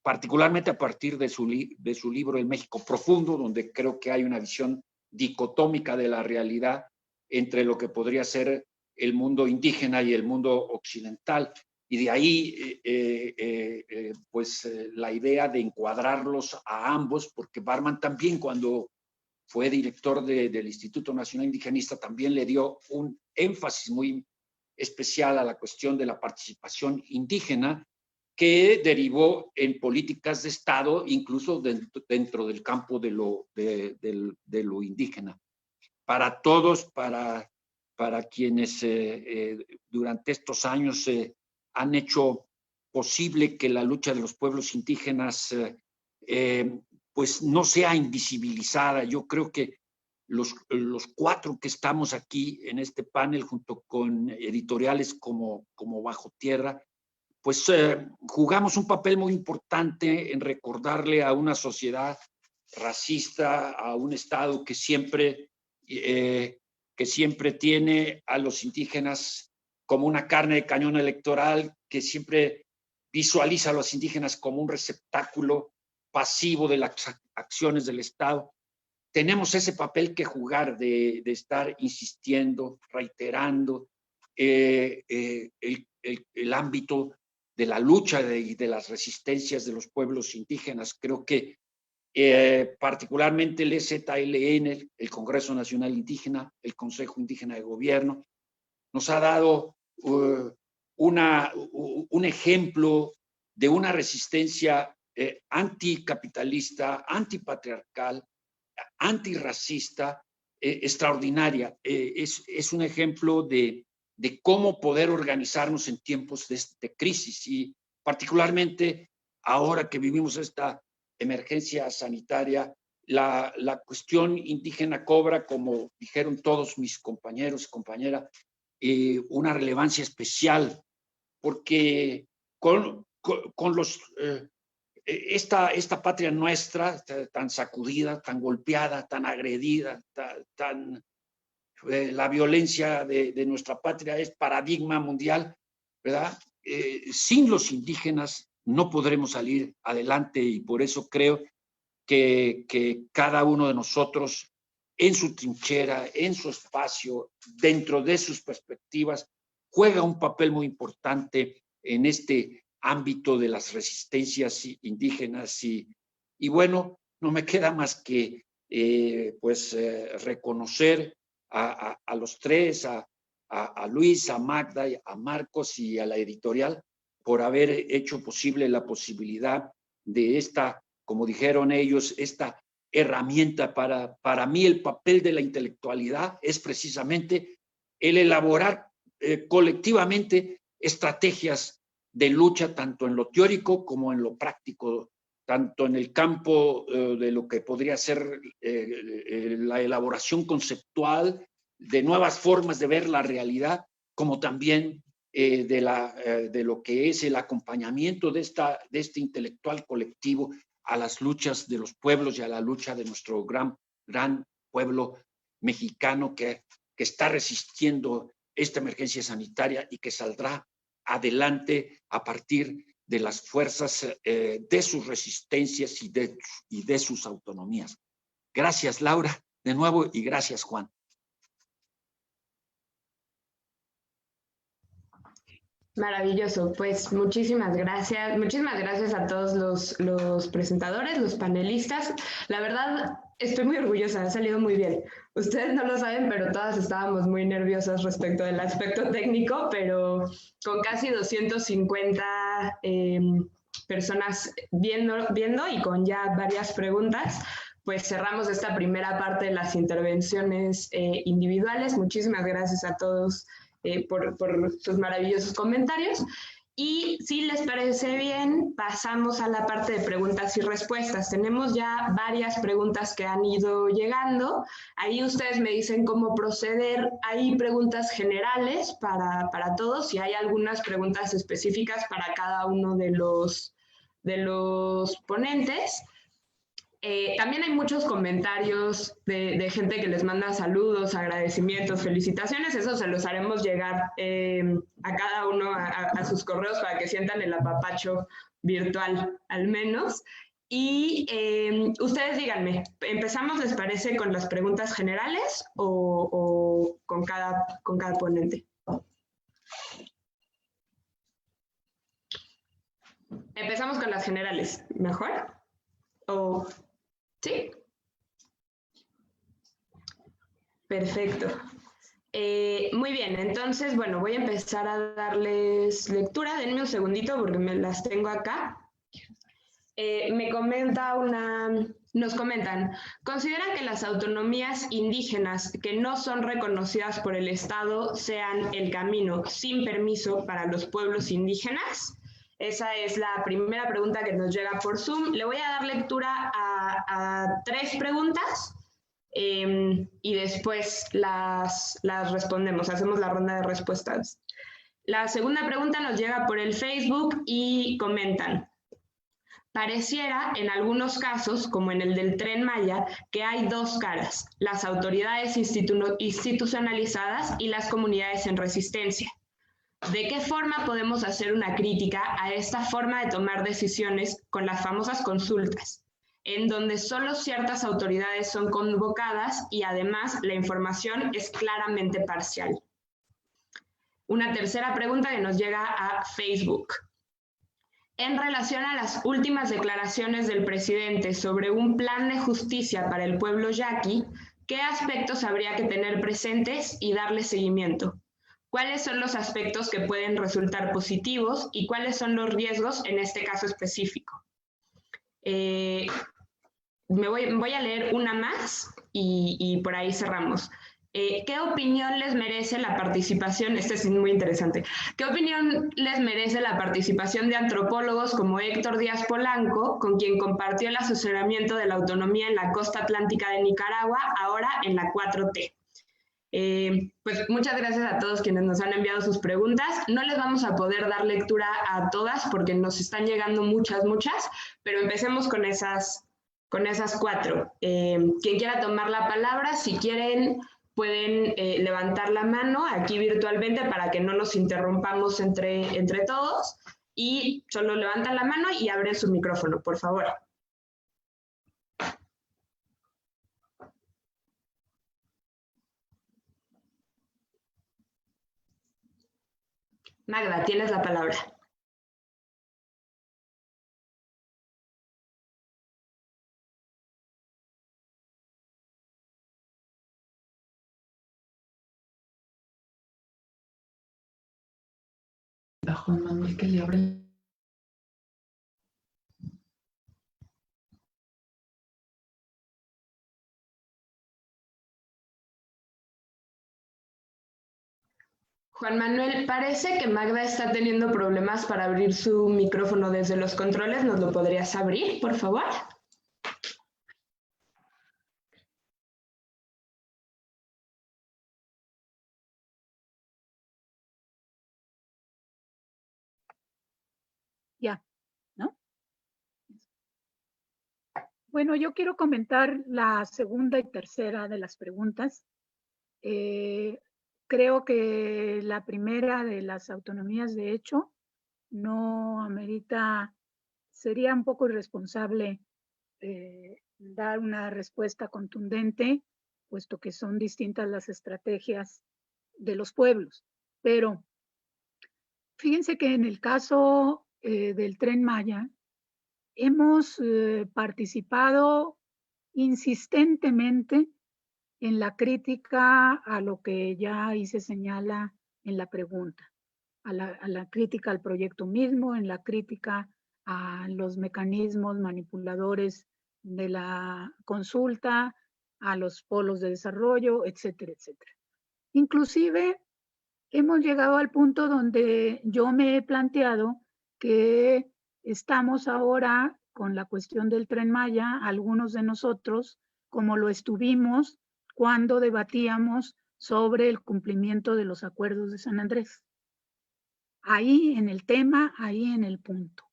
particularmente a partir de su libro El México Profundo, donde creo que hay una visión dicotómica de la realidad entre lo que podría ser el mundo indígena y el mundo occidental. Y de ahí, la idea de encuadrarlos a ambos, porque Barman también, cuando fue director del Instituto Nacional Indigenista, también le dio un énfasis muy especial a la cuestión de la participación indígena, que derivó en políticas de Estado, incluso dentro del campo de lo indígena. Para todos, para para quienes durante estos años han hecho posible que la lucha de los pueblos indígenas pues no sea invisibilizada. Yo creo que los 4 que estamos aquí en este panel, junto con editoriales como Bajo Tierra, pues jugamos un papel muy importante en recordarle a una sociedad racista, a un Estado que siempre tiene a los indígenas como una carne de cañón electoral, que siempre visualiza a los indígenas como un receptáculo pasivo de las acciones del Estado. Tenemos ese papel que jugar de estar insistiendo, reiterando el ámbito de la lucha y de las resistencias de los pueblos indígenas. Creo que particularmente el EZLN, el Congreso Nacional Indígena, el Consejo Indígena de Gobierno, nos ha dado un ejemplo de una resistencia anticapitalista, antipatriarcal, antirracista, extraordinaria. Es un ejemplo de cómo poder organizarnos en tiempos de crisis, y particularmente ahora que vivimos esta emergencia sanitaria, la cuestión indígena cobra, como dijeron todos mis compañeros y compañeras, una relevancia especial, porque con esta patria nuestra, tan sacudida, tan golpeada, tan agredida, la violencia de nuestra patria es paradigma mundial, ¿verdad? Sin los indígenas no podremos salir adelante, y por eso creo que cada uno de nosotros, en su trinchera, en su espacio, dentro de sus perspectivas, juega un papel muy importante en este ámbito de las resistencias indígenas. Y bueno, no me queda más que reconocer a los 3, a Luis, a Magda, a Marcos y a la editorial, por haber hecho posible la posibilidad de esta, como dijeron ellos, esta herramienta. Para mí el papel de la intelectualidad es precisamente el elaborar colectivamente estrategias de lucha, tanto en lo teórico como en lo práctico, tanto en el campo de lo que podría ser la elaboración conceptual de nuevas formas de ver la realidad, como también de lo que es el acompañamiento de este intelectual colectivo a las luchas de los pueblos y a la lucha de nuestro gran pueblo mexicano que está resistiendo esta emergencia sanitaria y que saldrá adelante a partir de las fuerzas de sus resistencias y de sus autonomías. Gracias, Laura, de nuevo, y gracias, Juan. Maravilloso, pues muchísimas gracias. Muchísimas gracias a todos los presentadores, los panelistas. La verdad, estoy muy orgullosa, ha salido muy bien. Ustedes no lo saben, pero todas estábamos muy nerviosas respecto del aspecto técnico, pero con casi 250 personas viendo y con ya varias preguntas, pues cerramos esta primera parte de las intervenciones individuales. Muchísimas gracias a todos por sus maravillosos comentarios. Y si les parece bien, pasamos a la parte de preguntas y respuestas. Tenemos ya varias preguntas que han ido llegando. Ahí ustedes me dicen cómo proceder. Hay preguntas generales para todos y hay algunas preguntas específicas para cada uno de los ponentes. También hay muchos comentarios de gente que les manda saludos, agradecimientos, felicitaciones. Eso se los haremos llegar a cada uno a sus correos para que sientan el apapacho virtual al menos. Y ustedes díganme, ¿empezamos, les parece, con las preguntas generales o con cada ponente? Empezamos con las generales, ¿mejor? ¿O sí? Perfecto. Muy bien, entonces, bueno, voy a empezar a darles lectura. Denme un segundito porque me las tengo acá. Me comenta una Nos comentan, ¿consideran que las autonomías indígenas que no son reconocidas por el Estado sean el camino sin permiso para los pueblos indígenas? Esa es la primera pregunta que nos llega por Zoom. Le voy a dar lectura a 3 preguntas y después las respondemos, hacemos la ronda de respuestas. La segunda pregunta nos llega por el Facebook y comentan, pareciera en algunos casos, como en el del Tren Maya, que hay 2 caras, las autoridades institucionalizadas y las comunidades en resistencia. ¿De qué forma podemos hacer una crítica a esta forma de tomar decisiones con las famosas consultas, en donde solo ciertas autoridades son convocadas y además la información es claramente parcial? Una tercera pregunta que nos llega a Facebook. En relación a las últimas declaraciones del presidente sobre un plan de justicia para el pueblo yaqui, ¿qué aspectos habría que tener presentes y darle seguimiento? ¿Cuáles son los aspectos que pueden resultar positivos y cuáles son los riesgos en este caso específico? Voy a leer una más y por ahí cerramos. ¿Qué opinión les merece la participación? Este es muy interesante. ¿Qué opinión les merece la participación de antropólogos como Héctor Díaz Polanco, con quien compartió el asesoramiento de la autonomía en la costa atlántica de Nicaragua, ahora en la 4T? Pues muchas gracias a todos quienes nos han enviado sus preguntas. No les vamos a poder dar lectura a todas porque nos están llegando muchas, pero empecemos con esas 4. Quien quiera tomar la palabra, si quieren, pueden levantar la mano aquí virtualmente para que no nos interrumpamos entre todos y solo levantan la mano y abren su micrófono, por favor. Magda, tienes la palabra. A Juan Manuel que le abre. Juan Manuel, parece que Magda está teniendo problemas para abrir su micrófono desde los controles. ¿Nos lo podrías abrir, por favor? Ya, ¿no? Bueno, yo quiero comentar la segunda y tercera de las preguntas. Creo que la primera de las autonomías de hecho no amerita, sería un poco irresponsable dar una respuesta contundente, puesto que son distintas las estrategias de los pueblos. Pero fíjense que en el caso del Tren Maya, hemos participado insistentemente en la crítica a lo que ya ahí se señala en la pregunta, a la crítica al proyecto mismo, en la crítica a los mecanismos manipuladores de la consulta, a los polos de desarrollo, etcétera, etcétera. Inclusive hemos llegado al punto donde yo me he planteado que estamos ahora con la cuestión del Tren Maya, algunos de nosotros, como lo estuvimos cuando debatíamos sobre el cumplimiento de los acuerdos de San Andrés. Ahí en el tema, ahí en el punto.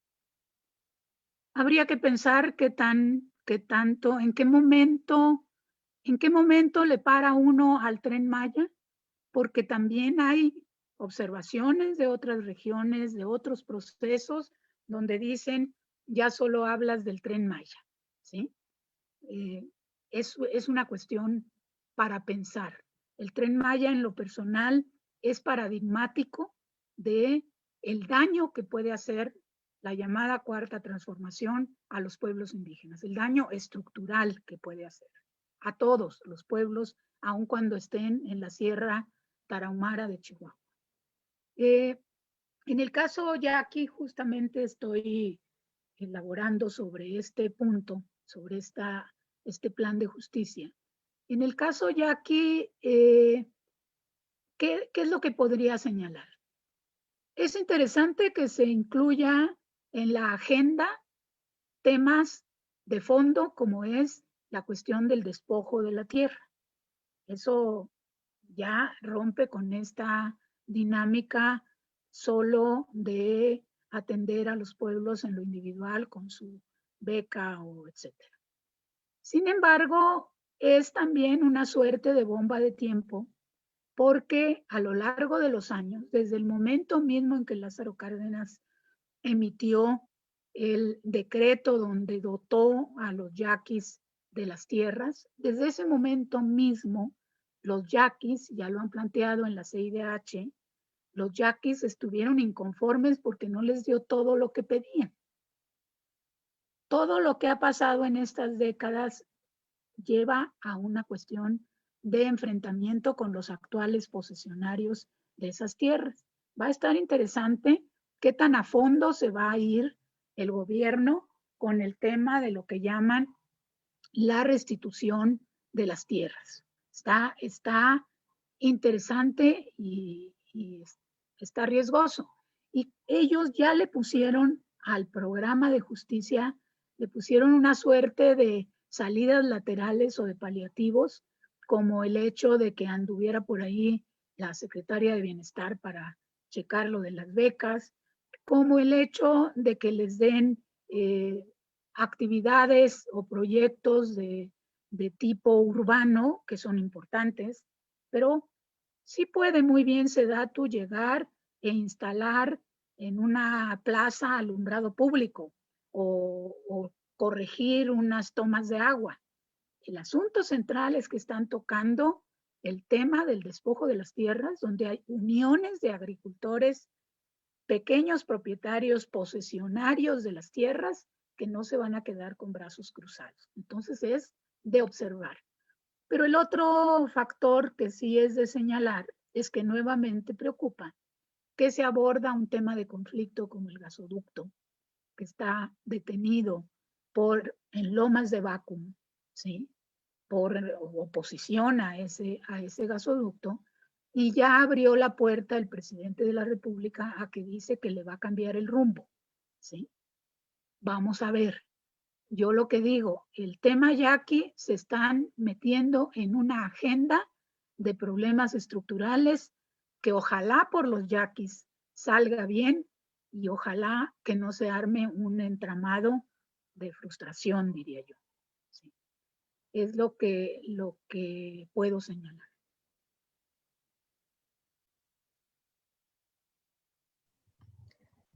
Habría que pensar en qué momento le para uno al Tren Maya, porque también hay observaciones de otras regiones, de otros procesos, donde dicen, ya solo hablas del Tren Maya, ¿sí? Es una cuestión para pensar. El Tren Maya en lo personal es paradigmático de el daño que puede hacer la llamada cuarta transformación a los pueblos indígenas, el daño estructural que puede hacer a todos los pueblos, aun cuando estén en la Sierra Tarahumara de Chihuahua. En el caso, ya aquí justamente estoy elaborando sobre este punto sobre este plan de justicia. En el caso Yaqui, ¿qué es lo que podría señalar? Es interesante que se incluya en la agenda temas de fondo como es la cuestión del despojo de la tierra. Eso ya rompe con esta dinámica solo de atender a los pueblos en lo individual con su beca o etcétera. Sin embargo, es también una suerte de bomba de tiempo porque a lo largo de los años, desde el momento mismo en que Lázaro Cárdenas emitió el decreto donde dotó a los yaquis de las tierras, desde ese momento mismo los yaquis, ya lo han planteado en la CIDH, los yaquis estuvieron inconformes porque no les dio todo lo que pedían. Todo lo que ha pasado en estas décadas lleva a una cuestión de enfrentamiento con los actuales posesionarios de esas tierras. Va a estar interesante qué tan a fondo se va a ir el gobierno con el tema de lo que llaman la restitución de las tierras. Está interesante y está riesgoso. Y ellos ya le pusieron al programa de justicia, le pusieron una suerte de salidas laterales o de paliativos, como el hecho de que anduviera por ahí la secretaria de Bienestar para checar lo de las becas, como el hecho de que les den actividades o proyectos de tipo urbano que son importantes, pero sí puede muy bien Sedatu llegar e instalar en una plaza alumbrado público o corregir unas tomas de agua. El asunto central es que están tocando el tema del despojo de las tierras, donde hay uniones de agricultores, pequeños propietarios, posesionarios de las tierras, que no se van a quedar con brazos cruzados. Entonces es de observar. Pero el otro factor que sí es de señalar es que nuevamente preocupa que se aborda un tema de conflicto como el gasoducto, que está detenido en Lomas de Vacuum, ¿sí? Por oposición a ese gasoducto, y ya abrió la puerta el presidente de la República a que dice que le va a cambiar el rumbo, ¿sí? Vamos a ver. Yo lo que digo, el tema yaqui se están metiendo en una agenda de problemas estructurales que ojalá por los yaquis salga bien y ojalá que no se arme un entramado de frustración, diría yo. Sí. Es lo que puedo señalar.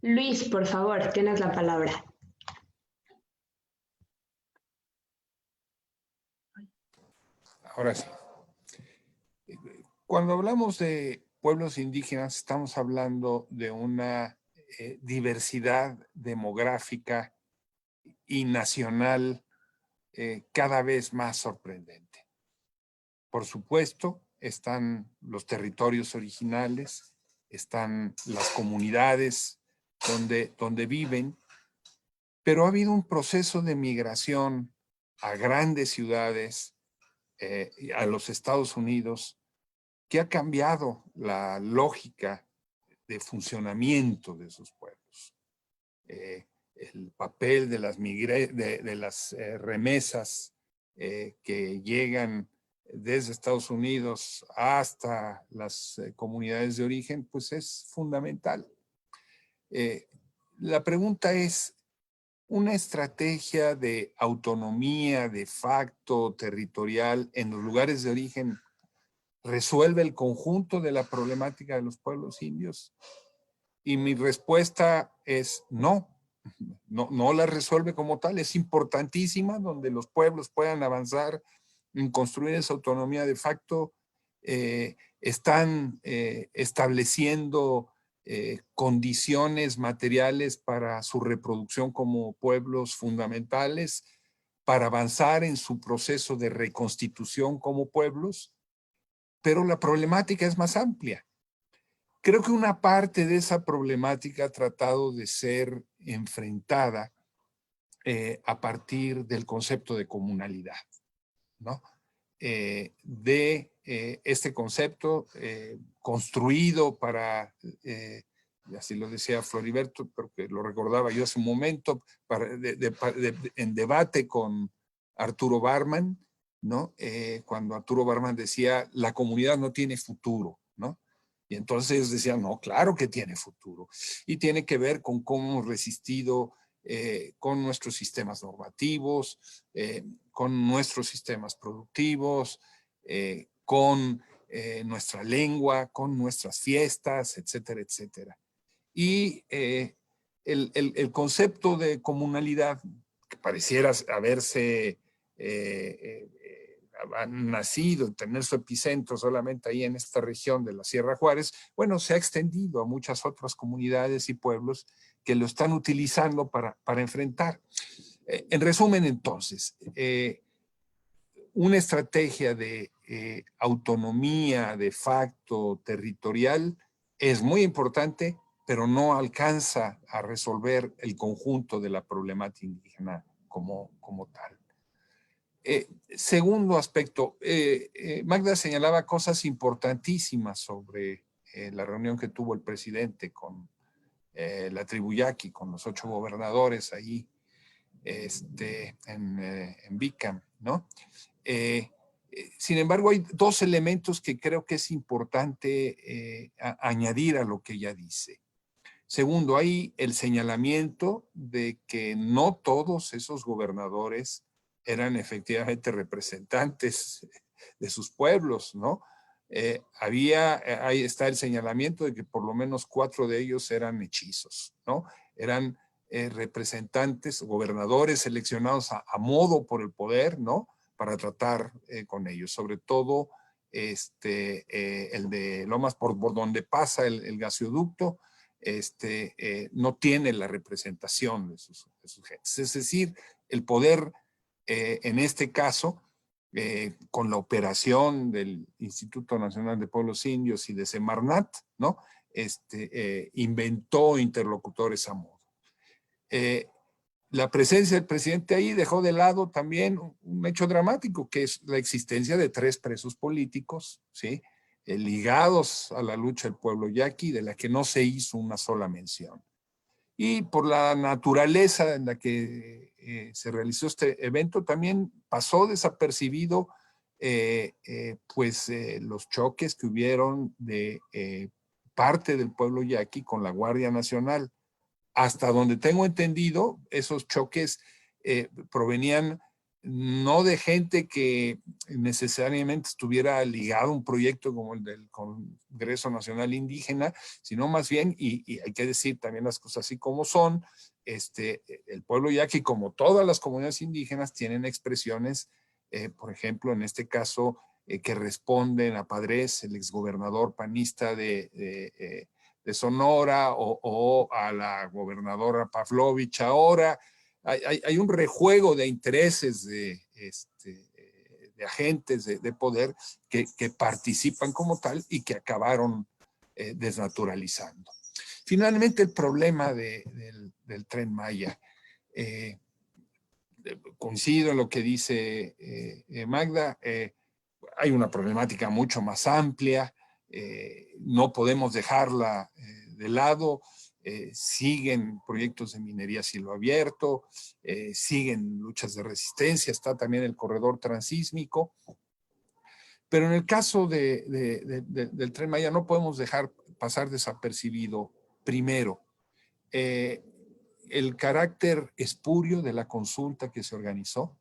Luis, por favor, tienes la palabra. Ahora sí. Cuando hablamos de pueblos indígenas, estamos hablando de una diversidad demográfica y nacional cada vez más sorprendente. Por supuesto, están los territorios originales, están las comunidades donde viven, pero ha habido un proceso de migración a grandes ciudades, a los Estados Unidos, que ha cambiado la lógica de funcionamiento de esos pueblos. El papel de las remesas que llegan desde Estados Unidos hasta las comunidades de origen, pues es fundamental. La pregunta es, ¿una estrategia de autonomía de facto territorial en los lugares de origen resuelve el conjunto de la problemática de los pueblos indios? Y mi respuesta es no la resuelve como tal. Es importantísima donde los pueblos puedan avanzar en construir esa autonomía de facto. Están estableciendo condiciones materiales para su reproducción como pueblos fundamentales, para avanzar en su proceso de reconstitución como pueblos, pero la problemática es más amplia. Creo que una parte de esa problemática ha tratado de ser enfrentada a partir del concepto de comunalidad, ¿no? Este concepto construido para, y así lo decía Floriberto, porque lo recordaba yo hace un momento, en debate con Arturo Barman, ¿no? Cuando Arturo Barman decía, la comunidad no tiene futuro, ¿no? Y entonces ellos decían, no, claro que tiene futuro. Y tiene que ver con cómo hemos resistido con nuestros sistemas normativos, con nuestros sistemas productivos, con nuestra lengua, con nuestras fiestas, etcétera, etcétera. Y el concepto de comunalidad, que pareciera haberse nacido, tener su epicentro solamente ahí en esta región de la Sierra Juárez, bueno, se ha extendido a muchas otras comunidades y pueblos que lo están utilizando para enfrentar. En resumen, entonces, una estrategia de autonomía de facto territorial es muy importante, pero no alcanza a resolver el conjunto de la problemática indígena como tal. Segundo aspecto, Magda señalaba cosas importantísimas sobre la reunión que tuvo el presidente con la tribu Yaqui, con los 8 gobernadores ahí en Bicam, ¿no? Sin embargo, hay 2 elementos que creo que es importante añadir a lo que ella dice. Segundo, hay el señalamiento de que no todos esos gobernadores eran efectivamente representantes de sus pueblos, ¿no? Ahí está el señalamiento de que por lo menos 4 de ellos eran hechizos, ¿no? Eran representantes, gobernadores seleccionados a modo por el poder, ¿no? Para tratar con ellos, sobre todo el de Lomas, por donde pasa el gasoducto, no tiene la representación de sus gentes. Es decir, el poder, en este caso, con la operación del Instituto Nacional de Pueblos Indios y de Semarnat, ¿no? Inventó interlocutores a modo. La presencia del presidente ahí dejó de lado también un hecho dramático, que es la existencia de 3 presos políticos, ¿sí? Ligados a la lucha del pueblo yaqui, de la que no se hizo una sola mención. Y por la naturaleza en la que se realizó este evento, también pasó desapercibido los choques que hubieron de parte del pueblo yaqui con la Guardia Nacional. Hasta donde tengo entendido, esos choques provenían no de gente que necesariamente estuviera ligado a un proyecto como el del Congreso Nacional Indígena, sino más bien, y hay que decir también las cosas así como son, el pueblo yaqui, como todas las comunidades indígenas, tienen expresiones, por ejemplo, en este caso, que responden a Padres, el exgobernador panista de Sonora, o a la gobernadora Pavlovich ahora. Hay un rejuego de intereses de agentes de poder que participan como tal y que acabaron desnaturalizando. Finalmente, el problema del Tren Maya. Coincido en lo que dice Magda. Hay una problemática mucho más amplia. No podemos dejarla de lado. Siguen proyectos de minería a cielo abierto, siguen luchas de resistencia, está también el corredor transísmico. Pero en el caso del Tren Maya no podemos dejar pasar desapercibido, primero, el carácter espurio de la consulta que se organizó,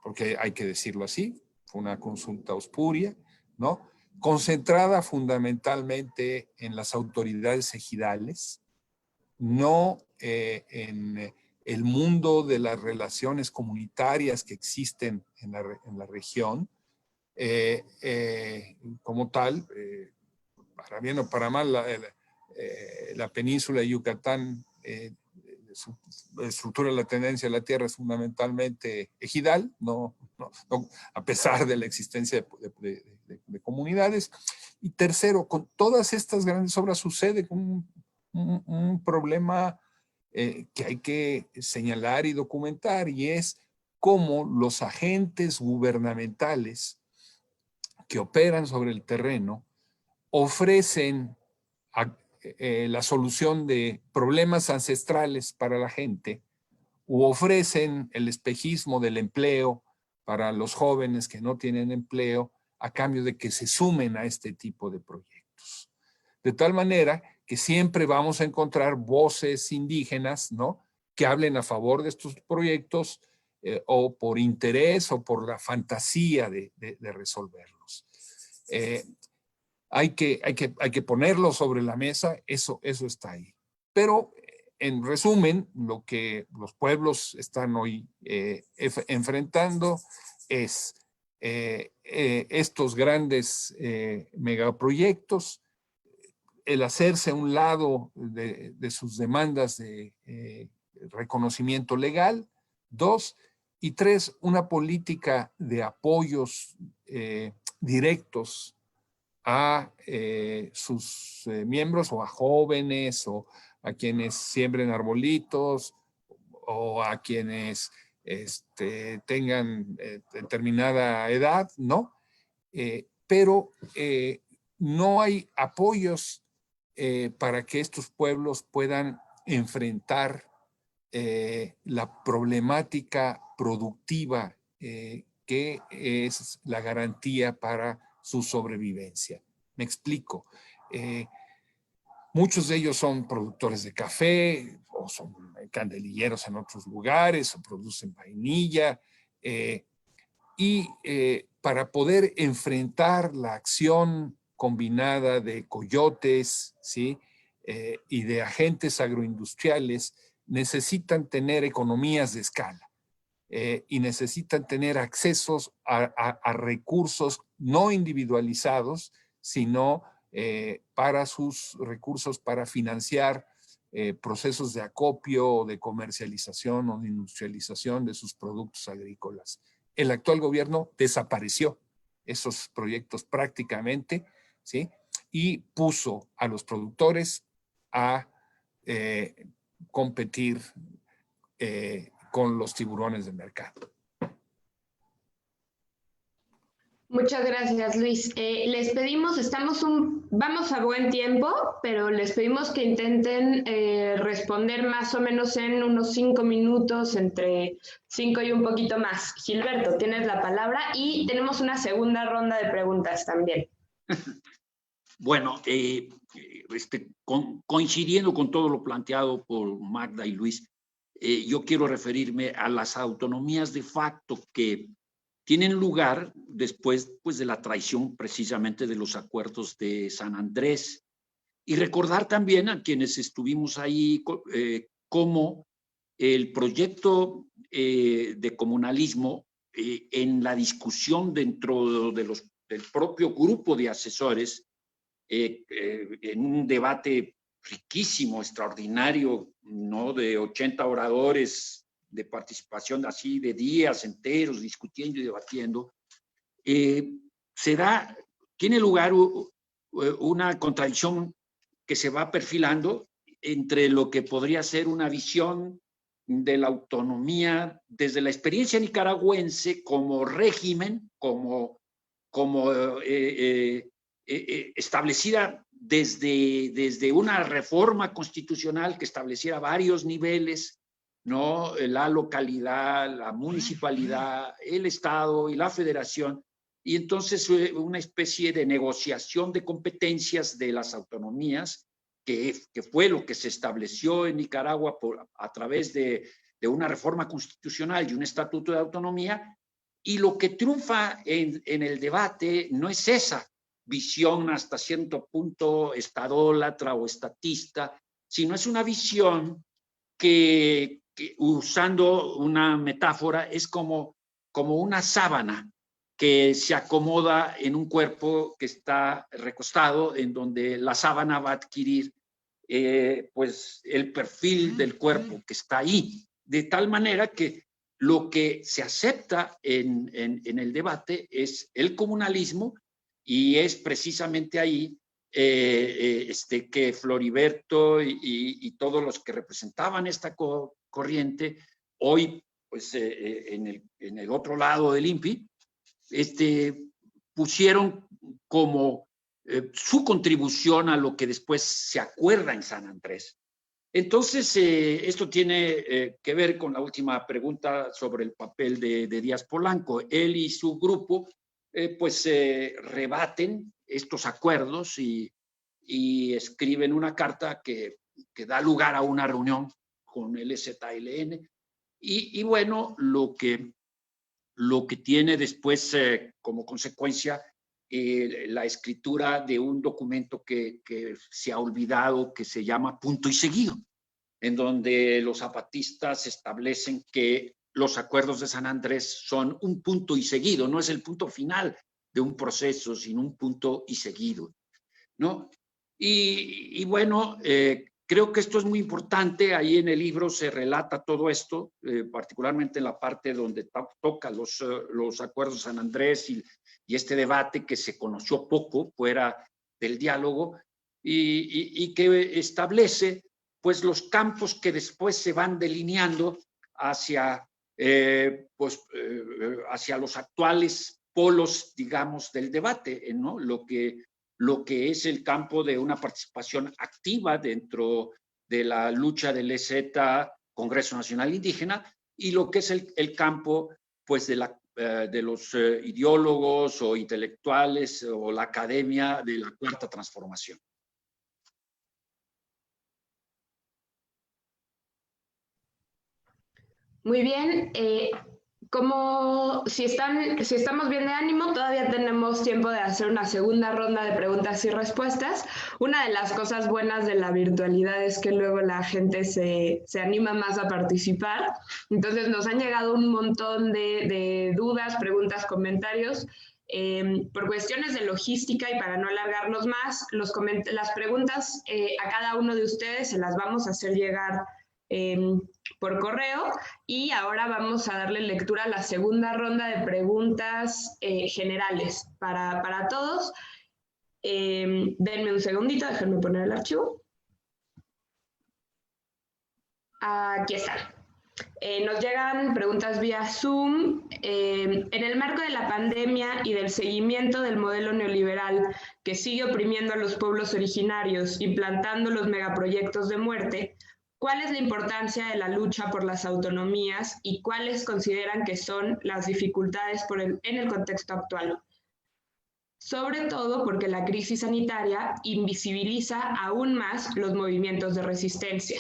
porque hay que decirlo así, fue una consulta ospuria, ¿no? Concentrada fundamentalmente en las autoridades ejidales, no en el mundo de las relaciones comunitarias que existen en la región. Como tal, para bien o para mal, la península de Yucatán, su estructura de la tendencia de la tierra es fundamentalmente ejidal, a pesar de la existencia de comunidades. Y tercero, con todas estas grandes obras sucede un problema que hay que señalar y documentar, y es cómo los agentes gubernamentales que operan sobre el terreno ofrecen la solución de problemas ancestrales para la gente, u ofrecen el espejismo del empleo para los jóvenes que no tienen empleo a cambio de que se sumen a este tipo de proyectos. De tal manera que siempre vamos a encontrar voces indígenas, ¿no?, que hablen a favor de estos proyectos o por interés o por la fantasía de resolverlos. Hay que ponerlo sobre la mesa, eso está ahí. Pero, en resumen, lo que los pueblos están hoy enfrentando es estos grandes megaproyectos, el hacerse a un lado de sus demandas de reconocimiento legal, 2, y 3, una política de apoyos directos a sus miembros o a jóvenes o a quienes siembren arbolitos o a quienes tengan determinada edad, ¿no? Pero no hay apoyos para que estos pueblos puedan enfrentar la problemática productiva que es la garantía para su sobrevivencia. Me explico. Muchos de ellos son productores de café o son candelilleros en otros lugares o producen vainilla y para poder enfrentar la acción combinada de coyotes, ¿sí?, y de agentes agroindustriales, necesitan tener economías de escala y necesitan tener accesos a recursos no individualizados, sino para sus recursos para financiar procesos de acopio o de comercialización o de industrialización de sus productos agrícolas. El actual gobierno desapareció esos proyectos prácticamente, ¿sí?, y puso a los productores a competir con los tiburones del mercado. Muchas gracias, Luis. Les pedimos, vamos a buen tiempo, pero les pedimos que intenten responder más o menos en unos 5 minutos, entre 5 y un poquito más. Gilberto, tienes la palabra y tenemos una segunda ronda de preguntas también. Bueno, coincidiendo con todo lo planteado por Magda y Luis, yo quiero referirme a las autonomías de facto que tienen lugar después, pues, de la traición precisamente de los acuerdos de San Andrés, y recordar también a quienes estuvimos ahí cómo el proyecto de comunalismo en la discusión dentro del propio grupo de asesores, en un debate riquísimo, extraordinario, ¿no?, de 80 oradores de participación así de días enteros discutiendo y debatiendo, tiene lugar una contradicción que se va perfilando entre lo que podría ser una visión de la autonomía desde la experiencia nicaragüense como régimen, como establecida desde una reforma constitucional que estableciera varios niveles, ¿no?, la localidad, la municipalidad, el Estado y la Federación, y entonces una especie de negociación de competencias de las autonomías, que fue lo que se estableció en Nicaragua a través de una reforma constitucional y un estatuto de autonomía, y lo que triunfa en el debate no es esa visión hasta cierto punto estadólatra o estatista, sino es una visión que usando una metáfora, es como una sábana que se acomoda en un cuerpo que está recostado, en donde la sábana va a adquirir pues el perfil del cuerpo que está ahí, de tal manera que lo que se acepta en el debate es el comunalismo, y es precisamente ahí que Floriberto y todos los que representaban esta corriente, hoy, pues en el otro lado del INPI, pusieron como su contribución a lo que después se acuerda en San Andrés. Entonces, esto tiene que ver con la última pregunta sobre el papel de Díaz Polanco. Él y su grupo pues rebaten estos acuerdos y escriben una carta que da lugar a una reunión con el EZLN. Y bueno, lo que tiene después como consecuencia la escritura de un documento que se ha olvidado, que se llama Punto y Seguido, en donde los zapatistas establecen que los acuerdos de San Andrés son un punto y seguido, no es el punto final de un proceso, sino un punto y seguido, ¿no? Y bueno, creo que esto es muy importante. Ahí en el libro se relata todo esto, particularmente en la parte donde toca los acuerdos de San Andrés y este debate que se conoció poco fuera del diálogo y que establece pues los campos que después se van delineando hacia hacia los actuales polos, digamos, del debate, ¿no? Lo que es el campo de una participación activa dentro de la lucha del EZ, Congreso Nacional Indígena, y lo que es el campo pues de los ideólogos o intelectuales o la academia de la Cuarta Transformación. Muy bien. Como si estamos bien de ánimo, todavía tenemos tiempo de hacer una segunda ronda de preguntas y respuestas. Una de las cosas buenas de la virtualidad es que luego la gente se anima más a participar. Entonces nos han llegado un montón de dudas, preguntas, comentarios. Por cuestiones de logística y para no alargarnos más, las preguntas a cada uno de ustedes se las vamos a hacer llegar por correo, y ahora vamos a darle lectura a la segunda ronda de preguntas generales para todos. Denme un segundito, déjenme poner el archivo. Aquí están. Nos llegan preguntas vía Zoom. En el marco de la pandemia y del seguimiento del modelo neoliberal que sigue oprimiendo a los pueblos originarios, implantando los megaproyectos de muerte, ¿cuál es la importancia de la lucha por las autonomías y cuáles consideran que son las dificultades en el contexto actual? Sobre todo porque la crisis sanitaria invisibiliza aún más los movimientos de resistencia.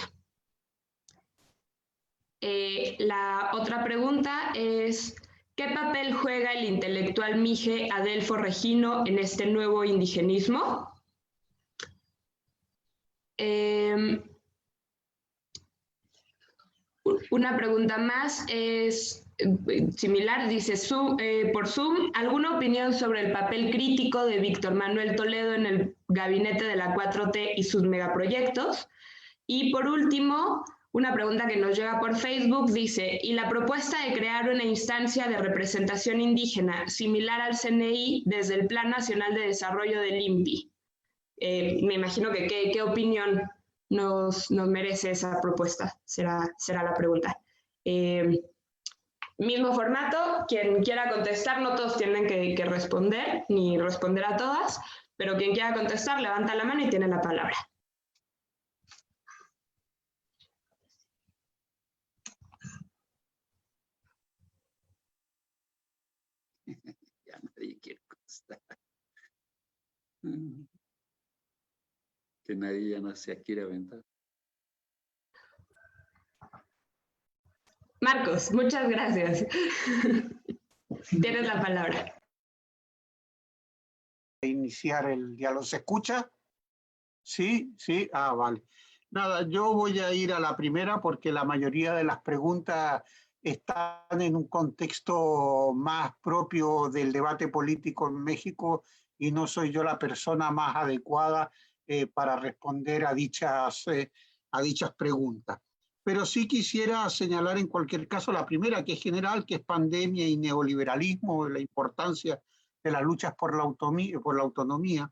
La otra pregunta es, ¿qué papel juega el intelectual mije Adelfo Regino en este nuevo indigenismo? Una pregunta más es similar, dice por Zoom, ¿alguna opinión sobre el papel crítico de Víctor Manuel Toledo en el gabinete de la 4T y sus megaproyectos? Y por último, una pregunta que nos llega por Facebook dice, ¿y la propuesta de crear una instancia de representación indígena similar al CNI desde el Plan Nacional de Desarrollo del INPI? Me imagino que ¿qué opinión nos merece esa propuesta? Será la pregunta. Mismo formato, quien quiera contestar, no todos tienen que responder, ni responder a todas, pero quien quiera contestar, levanta la mano y tiene la palabra. Ya nadie quiere contestar. Que nadie ya no se quiere aventar. Marcos, muchas gracias. Tienes la palabra. Iniciar el diálogo. ¿Se escucha? Sí, sí. Ah, vale. Nada, yo voy a ir a la primera porque la mayoría de las preguntas están en un contexto más propio del debate político en México y no soy yo la persona más adecuada para responder a dichas preguntas. Pero sí quisiera señalar en cualquier caso la primera, que es general, que es pandemia y neoliberalismo, la importancia de las luchas por la autonomía.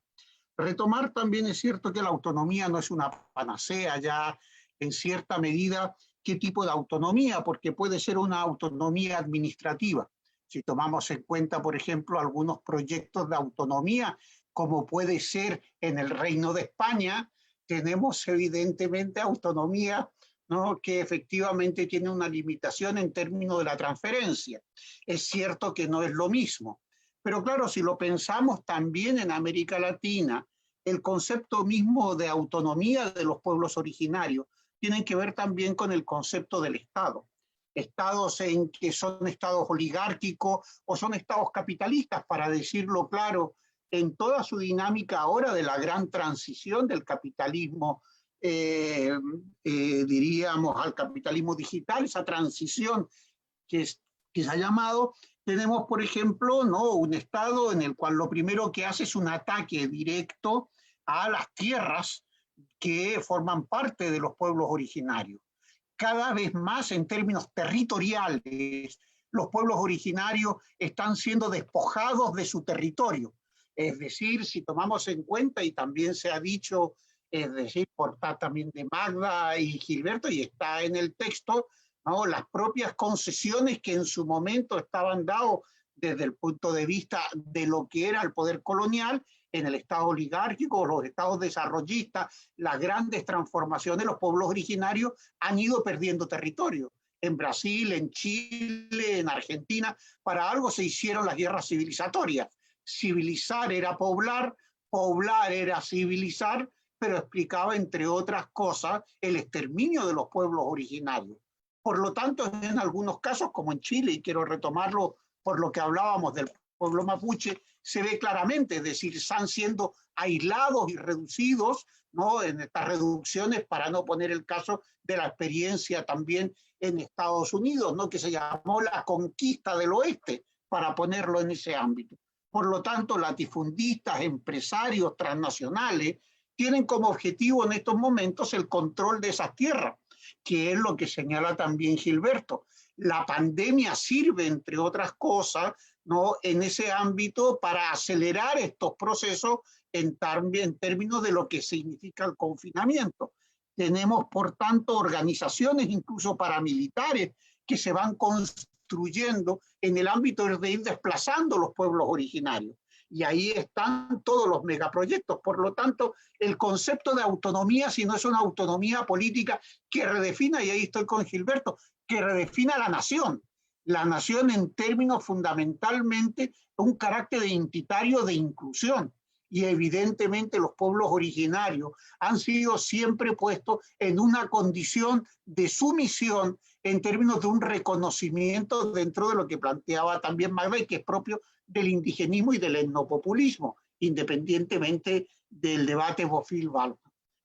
Retomar también es cierto que la autonomía no es una panacea ya en cierta medida. ¿Qué tipo de autonomía? Porque puede ser una autonomía administrativa. Si tomamos en cuenta, por ejemplo, algunos proyectos de autonomía, como puede ser en el Reino de España, tenemos evidentemente autonomía, ¿no?, que efectivamente tiene una limitación en términos de la transferencia. Es cierto que no es lo mismo. Pero claro, si lo pensamos también en América Latina, el concepto mismo de autonomía de los pueblos originarios tiene que ver también con el concepto del Estado. Estados en que son estados oligárquicos o son estados capitalistas, para decirlo claro, en toda su dinámica ahora de la gran transición del capitalismo, diríamos, al capitalismo digital, esa transición que se ha llamado. Tenemos, por ejemplo, ¿no?, un Estado en el cual lo primero que hace es un ataque directo a las tierras que forman parte de los pueblos originarios. Cada vez más en términos territoriales, los pueblos originarios están siendo despojados de su territorio. Es decir, si tomamos en cuenta, y también se ha dicho, es decir, por también de Magda y Gilberto, y está en el texto, ¿no?, las propias concesiones que en su momento estaban dadas desde el punto de vista de lo que era el poder colonial en el Estado oligárquico, los estados desarrollistas, las grandes transformaciones, los pueblos originarios han ido perdiendo territorio. En Brasil, en Chile, en Argentina, para algo se hicieron las guerras civilizatorias. Civilizar era poblar, poblar era civilizar, pero explicaba, entre otras cosas, el exterminio de los pueblos originarios. Por lo tanto, en algunos casos, como en Chile, y quiero retomarlo por lo que hablábamos del pueblo mapuche, se ve claramente, es decir, están siendo aislados y reducidos, ¿no?, en estas reducciones, para no poner el caso de la experiencia también en Estados Unidos, ¿no?, que se llamó la conquista del oeste, para ponerlo en ese ámbito. Por lo tanto, latifundistas, empresarios transnacionales, tienen como objetivo en estos momentos el control de esas tierras, que es lo que señala también Gilberto. La pandemia sirve, entre otras cosas, ¿no?, en ese ámbito para acelerar estos procesos en términos de lo que significa el confinamiento. Tenemos, por tanto, organizaciones, incluso paramilitares, que se van construyendo en el ámbito de ir desplazando los pueblos originarios. Y ahí están todos los megaproyectos. Por lo tanto, el concepto de autonomía, si no es una autonomía política que redefina, y ahí estoy con Gilberto, que redefina la nación en términos fundamentalmente un carácter identitario de inclusión. Y evidentemente los pueblos originarios han sido siempre puestos en una condición de sumisión en términos de un reconocimiento dentro de lo que planteaba también Magda, y que es propio del indigenismo y del etnopopulismo, independientemente del debate Bofill-Bauman.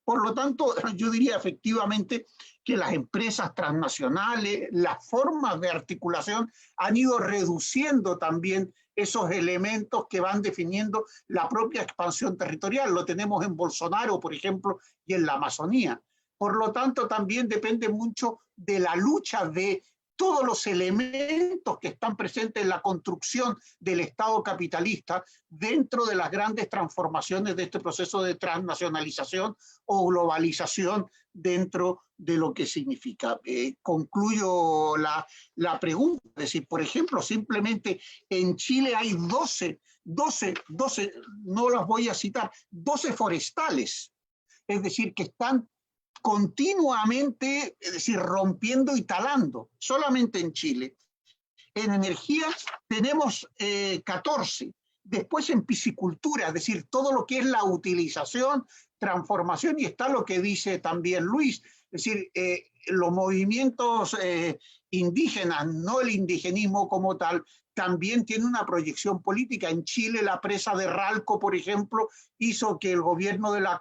Por lo tanto, yo diría efectivamente que las empresas transnacionales, las formas de articulación han ido reduciendo también esos elementos que van definiendo la propia expansión territorial. Lo tenemos en Bolsonaro, por ejemplo, y en la Amazonía. Por lo tanto, también depende mucho de la lucha de todos los elementos que están presentes en la construcción del Estado capitalista dentro de las grandes transformaciones de este proceso de transnacionalización o globalización dentro de lo que significa. Concluyo la pregunta, es decir, por ejemplo, simplemente en Chile hay 12, no las voy a citar, 12 forestales, es decir, que están continuamente, es decir, rompiendo y talando, solamente en Chile. En energía tenemos 14, después en piscicultura, es decir, todo lo que es la utilización, transformación, y está lo que dice también Luis, es decir, los movimientos indígenas, no el indigenismo como tal, también tiene una proyección política. En Chile la presa de Ralco, por ejemplo, hizo que el gobierno de la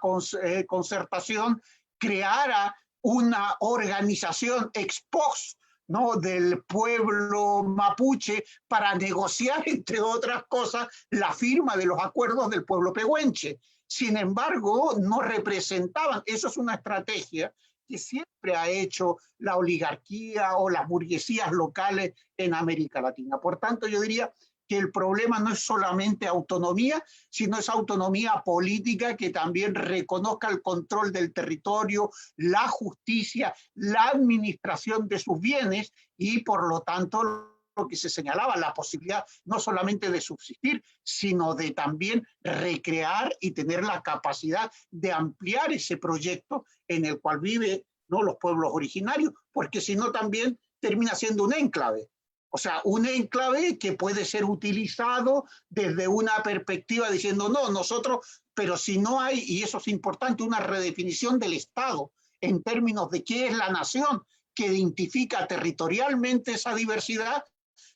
concertación creara una organización ex post, ¿no?, del pueblo mapuche para negociar, entre otras cosas, la firma de los acuerdos del pueblo pehuenche. Sin embargo, no representaban. Eso es una estrategia que siempre ha hecho la oligarquía o las burguesías locales en América Latina. Por tanto, yo diría que el problema no es solamente autonomía, sino es autonomía política que también reconozca el control del territorio, la justicia, la administración de sus bienes y por lo tanto lo que se señalaba, la posibilidad no solamente de subsistir, sino de también recrear y tener la capacidad de ampliar ese proyecto en el cual viven, ¿no?, los pueblos originarios, porque si no también termina siendo un enclave. O sea, un enclave que puede ser utilizado desde una perspectiva diciendo, no, nosotros, pero si no hay, y eso es importante, una redefinición del Estado en términos de qué es la nación, que identifica territorialmente esa diversidad,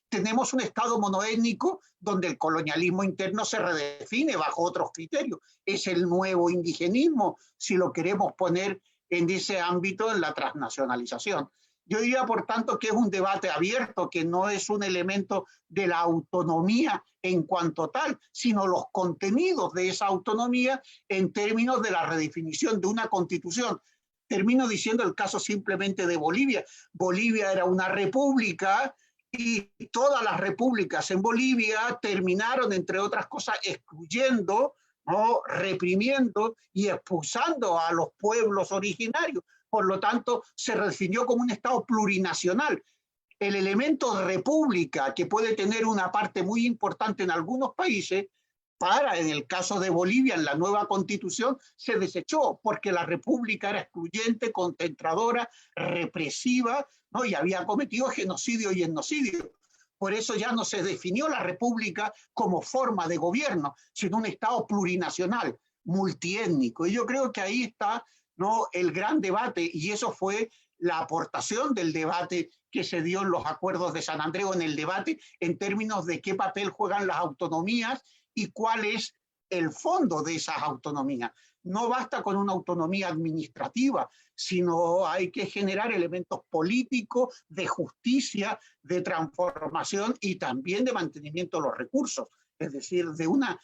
tenemos un Estado monoétnico donde el colonialismo interno se redefine bajo otros criterios. Es el nuevo indigenismo, si lo queremos poner en ese ámbito, en la transnacionalización. Yo diría, por tanto, que es un debate abierto, que no es un elemento de la autonomía en cuanto tal, sino los contenidos de esa autonomía en términos de la redefinición de una constitución. Termino diciendo el caso simplemente de Bolivia. Bolivia era una república y todas las repúblicas en Bolivia terminaron, entre otras cosas, excluyendo, ¿no?, reprimiendo y expulsando a los pueblos originarios. Por lo tanto, se redefinió como un Estado plurinacional. El elemento de república, que puede tener una parte muy importante en algunos países, en el caso de Bolivia, en la nueva constitución, se desechó, porque la república era excluyente, concentradora, represiva, ¿no?, y había cometido genocidio y etnocidio. Por eso ya no se definió la república como forma de gobierno, sino un Estado plurinacional, multiétnico. Y yo creo que ahí está, ¿no?, el gran debate, y eso fue la aportación del debate que se dio en los acuerdos de San Andrés, en el debate en términos de qué papel juegan las autonomías y cuál es el fondo de esas autonomías. No basta con una autonomía administrativa, sino hay que generar elementos políticos, de justicia, de transformación y también de mantenimiento de los recursos, es decir, de una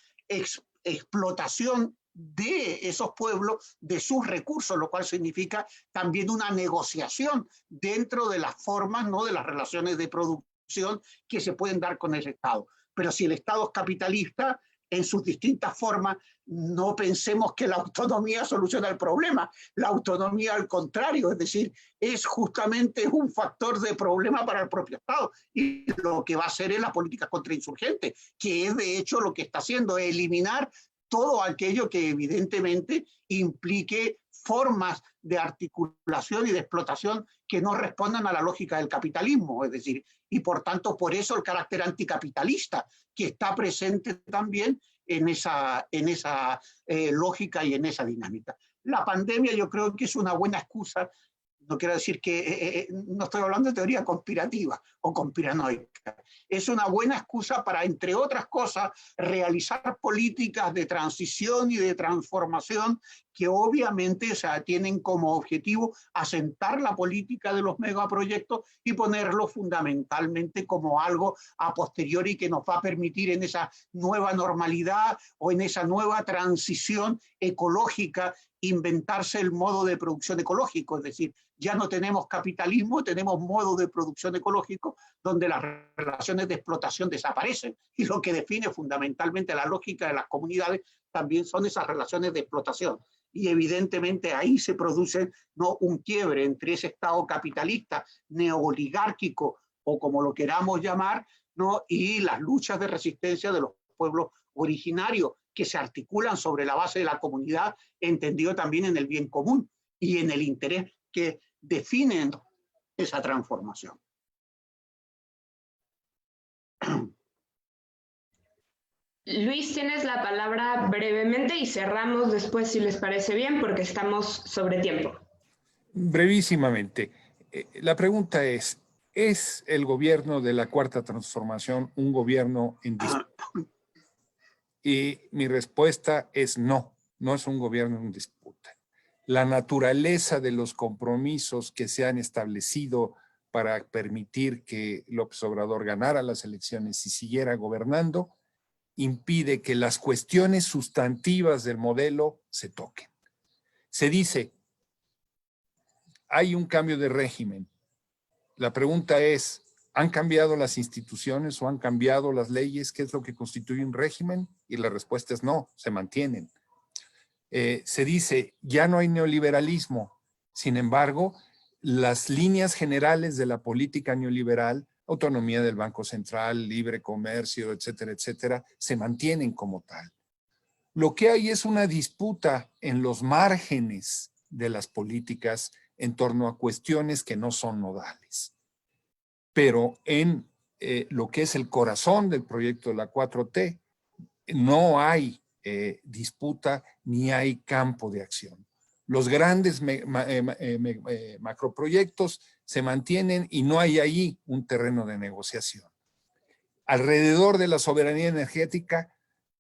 explotación de esos pueblos, de sus recursos, lo cual significa también una negociación dentro de las formas, ¿no?, de las relaciones de producción que se pueden dar con el Estado. Pero si el Estado es capitalista, en sus distintas formas, no pensemos que la autonomía soluciona el problema. La autonomía, al contrario, es decir, es justamente un factor de problema para el propio Estado. Y lo que va a hacer es la política contrainsurgente, que es de hecho lo que está haciendo, eliminar todo aquello que evidentemente implique formas de articulación y de explotación que no respondan a la lógica del capitalismo, es decir, y por tanto por eso el carácter anticapitalista que está presente también en esa lógica y en esa dinámica. La pandemia yo creo que es una buena excusa, no quiero decir que, no estoy hablando de teoría conspirativa o conspiranoica, es una buena excusa para, entre otras cosas, realizar políticas de transición y de transformación que obviamente, o sea, tienen como objetivo asentar la política de los megaproyectos y ponerlo fundamentalmente como algo a posteriori que nos va a permitir en esa nueva normalidad o en esa nueva transición ecológica inventarse el modo de producción ecológico, es decir, ya no tenemos capitalismo, tenemos modo de producción ecológico donde las relaciones de explotación desaparecen y lo que define fundamentalmente la lógica de las comunidades también son esas relaciones de explotación. Y evidentemente ahí se produce, ¿no?, un quiebre entre ese Estado capitalista, neoligárquico o como lo queramos llamar, ¿no?, y las luchas de resistencia de los pueblos originarios que se articulan sobre la base de la comunidad, entendido también en el bien común y en el interés que definen esa transformación. Luis, tienes la palabra brevemente y cerramos después, si les parece bien, porque estamos sobre tiempo. Brevísimamente, la pregunta ¿es el gobierno de la Cuarta Transformación un gobierno en disputa? Y mi respuesta es no, no es un gobierno en disputa. La naturaleza de los compromisos que se han establecido para permitir que López Obrador ganara las elecciones y siguiera gobernando impide que las cuestiones sustantivas del modelo se toquen. Se dice, hay un cambio de régimen. La pregunta es, ¿Han cambiado las instituciones o han cambiado las leyes? ¿Qué es lo que constituye un régimen? Y la respuesta es no, se mantienen. Se dice, ya no hay neoliberalismo. Sin embargo, las líneas generales de la política neoliberal, autonomía del Banco Central, libre comercio, etcétera, etcétera, se mantienen como tal. Lo que hay es una disputa en los márgenes de las políticas en torno a cuestiones que no son nodales. Pero en lo que es el corazón del proyecto de la 4T, no hay disputa ni hay campo de acción. Los grandes macroproyectos se mantienen y no hay ahí un terreno de negociación. Alrededor de la soberanía energética,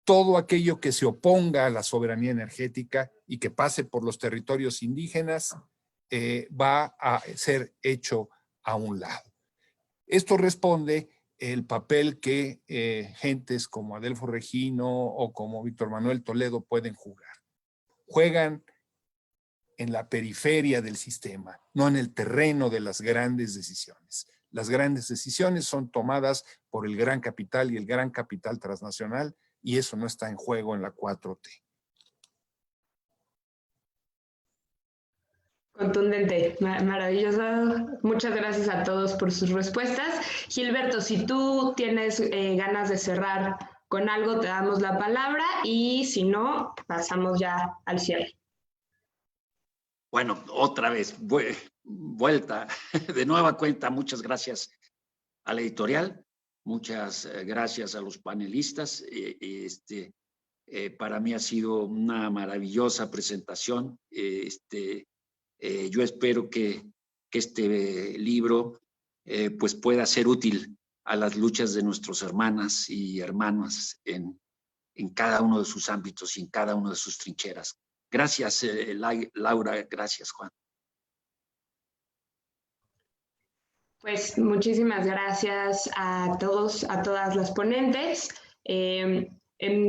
todo aquello que se oponga a la soberanía energética y que pase por los territorios indígenas va a ser hecho a un lado. Esto responde el papel que gentes como Adelfo Regino o como Víctor Manuel Toledo pueden jugar. Juegan en la periferia del sistema, no en el terreno de las grandes decisiones. Las grandes decisiones son tomadas por el gran capital y el gran capital transnacional, y eso no está en juego en la 4T. Contundente, maravilloso. Muchas gracias a todos por sus respuestas. Gilberto, si tú tienes ganas de cerrar con algo, te damos la palabra, y si no, pasamos ya al cierre. Bueno, otra vez, vuelta, de nueva cuenta, muchas gracias a la editorial, muchas gracias a los panelistas. Para mí ha sido una maravillosa presentación. Yo espero que este libro pues pueda ser útil a las luchas de nuestros hermanas y hermanos en cada uno de sus ámbitos y en cada una de sus trincheras. Gracias, Laura. Gracias, Juan. Pues muchísimas gracias a todos, a todas las ponentes. En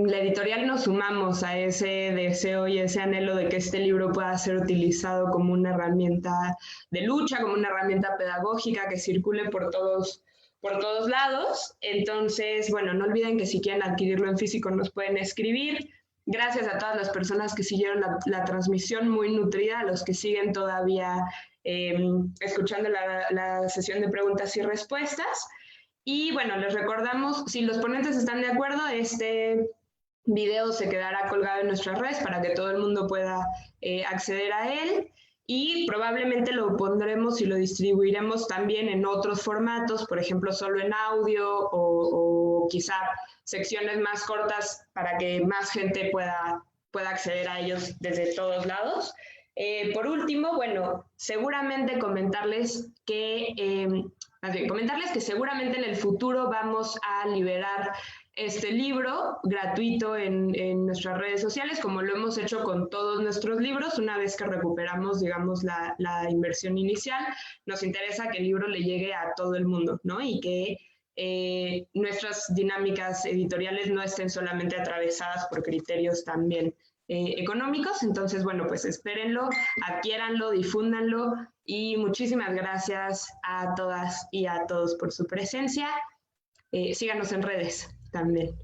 la editorial nos sumamos a ese deseo y ese anhelo de que este libro pueda ser utilizado como una herramienta de lucha, como una herramienta pedagógica que circule por todos lados. Entonces, bueno, no olviden que si quieren adquirirlo en físico nos pueden escribir. Gracias a todas las personas que siguieron la transmisión, muy nutrida, a los que siguen todavía escuchando la sesión de preguntas y respuestas. Y bueno, les recordamos, si los ponentes están de acuerdo, este video se quedará colgado en nuestras redes para que todo el mundo pueda acceder a él, y probablemente lo pondremos y lo distribuiremos también en otros formatos, por ejemplo, solo en audio o quizá secciones más cortas para que más gente pueda acceder a ellos desde todos lados. Por último, bueno, seguramente comentarles que seguramente en el futuro vamos a liberar este libro gratuito en nuestras redes sociales, como lo hemos hecho con todos nuestros libros. Una vez que recuperamos, digamos, la inversión inicial, nos interesa que el libro le llegue a todo el mundo, ¿no? Y que nuestras dinámicas editoriales no estén solamente atravesadas por criterios también económicos. Entonces, bueno, pues espérenlo, adquiéranlo, difúndanlo, y muchísimas gracias a todas y a todos por su presencia. Síganos en redes también.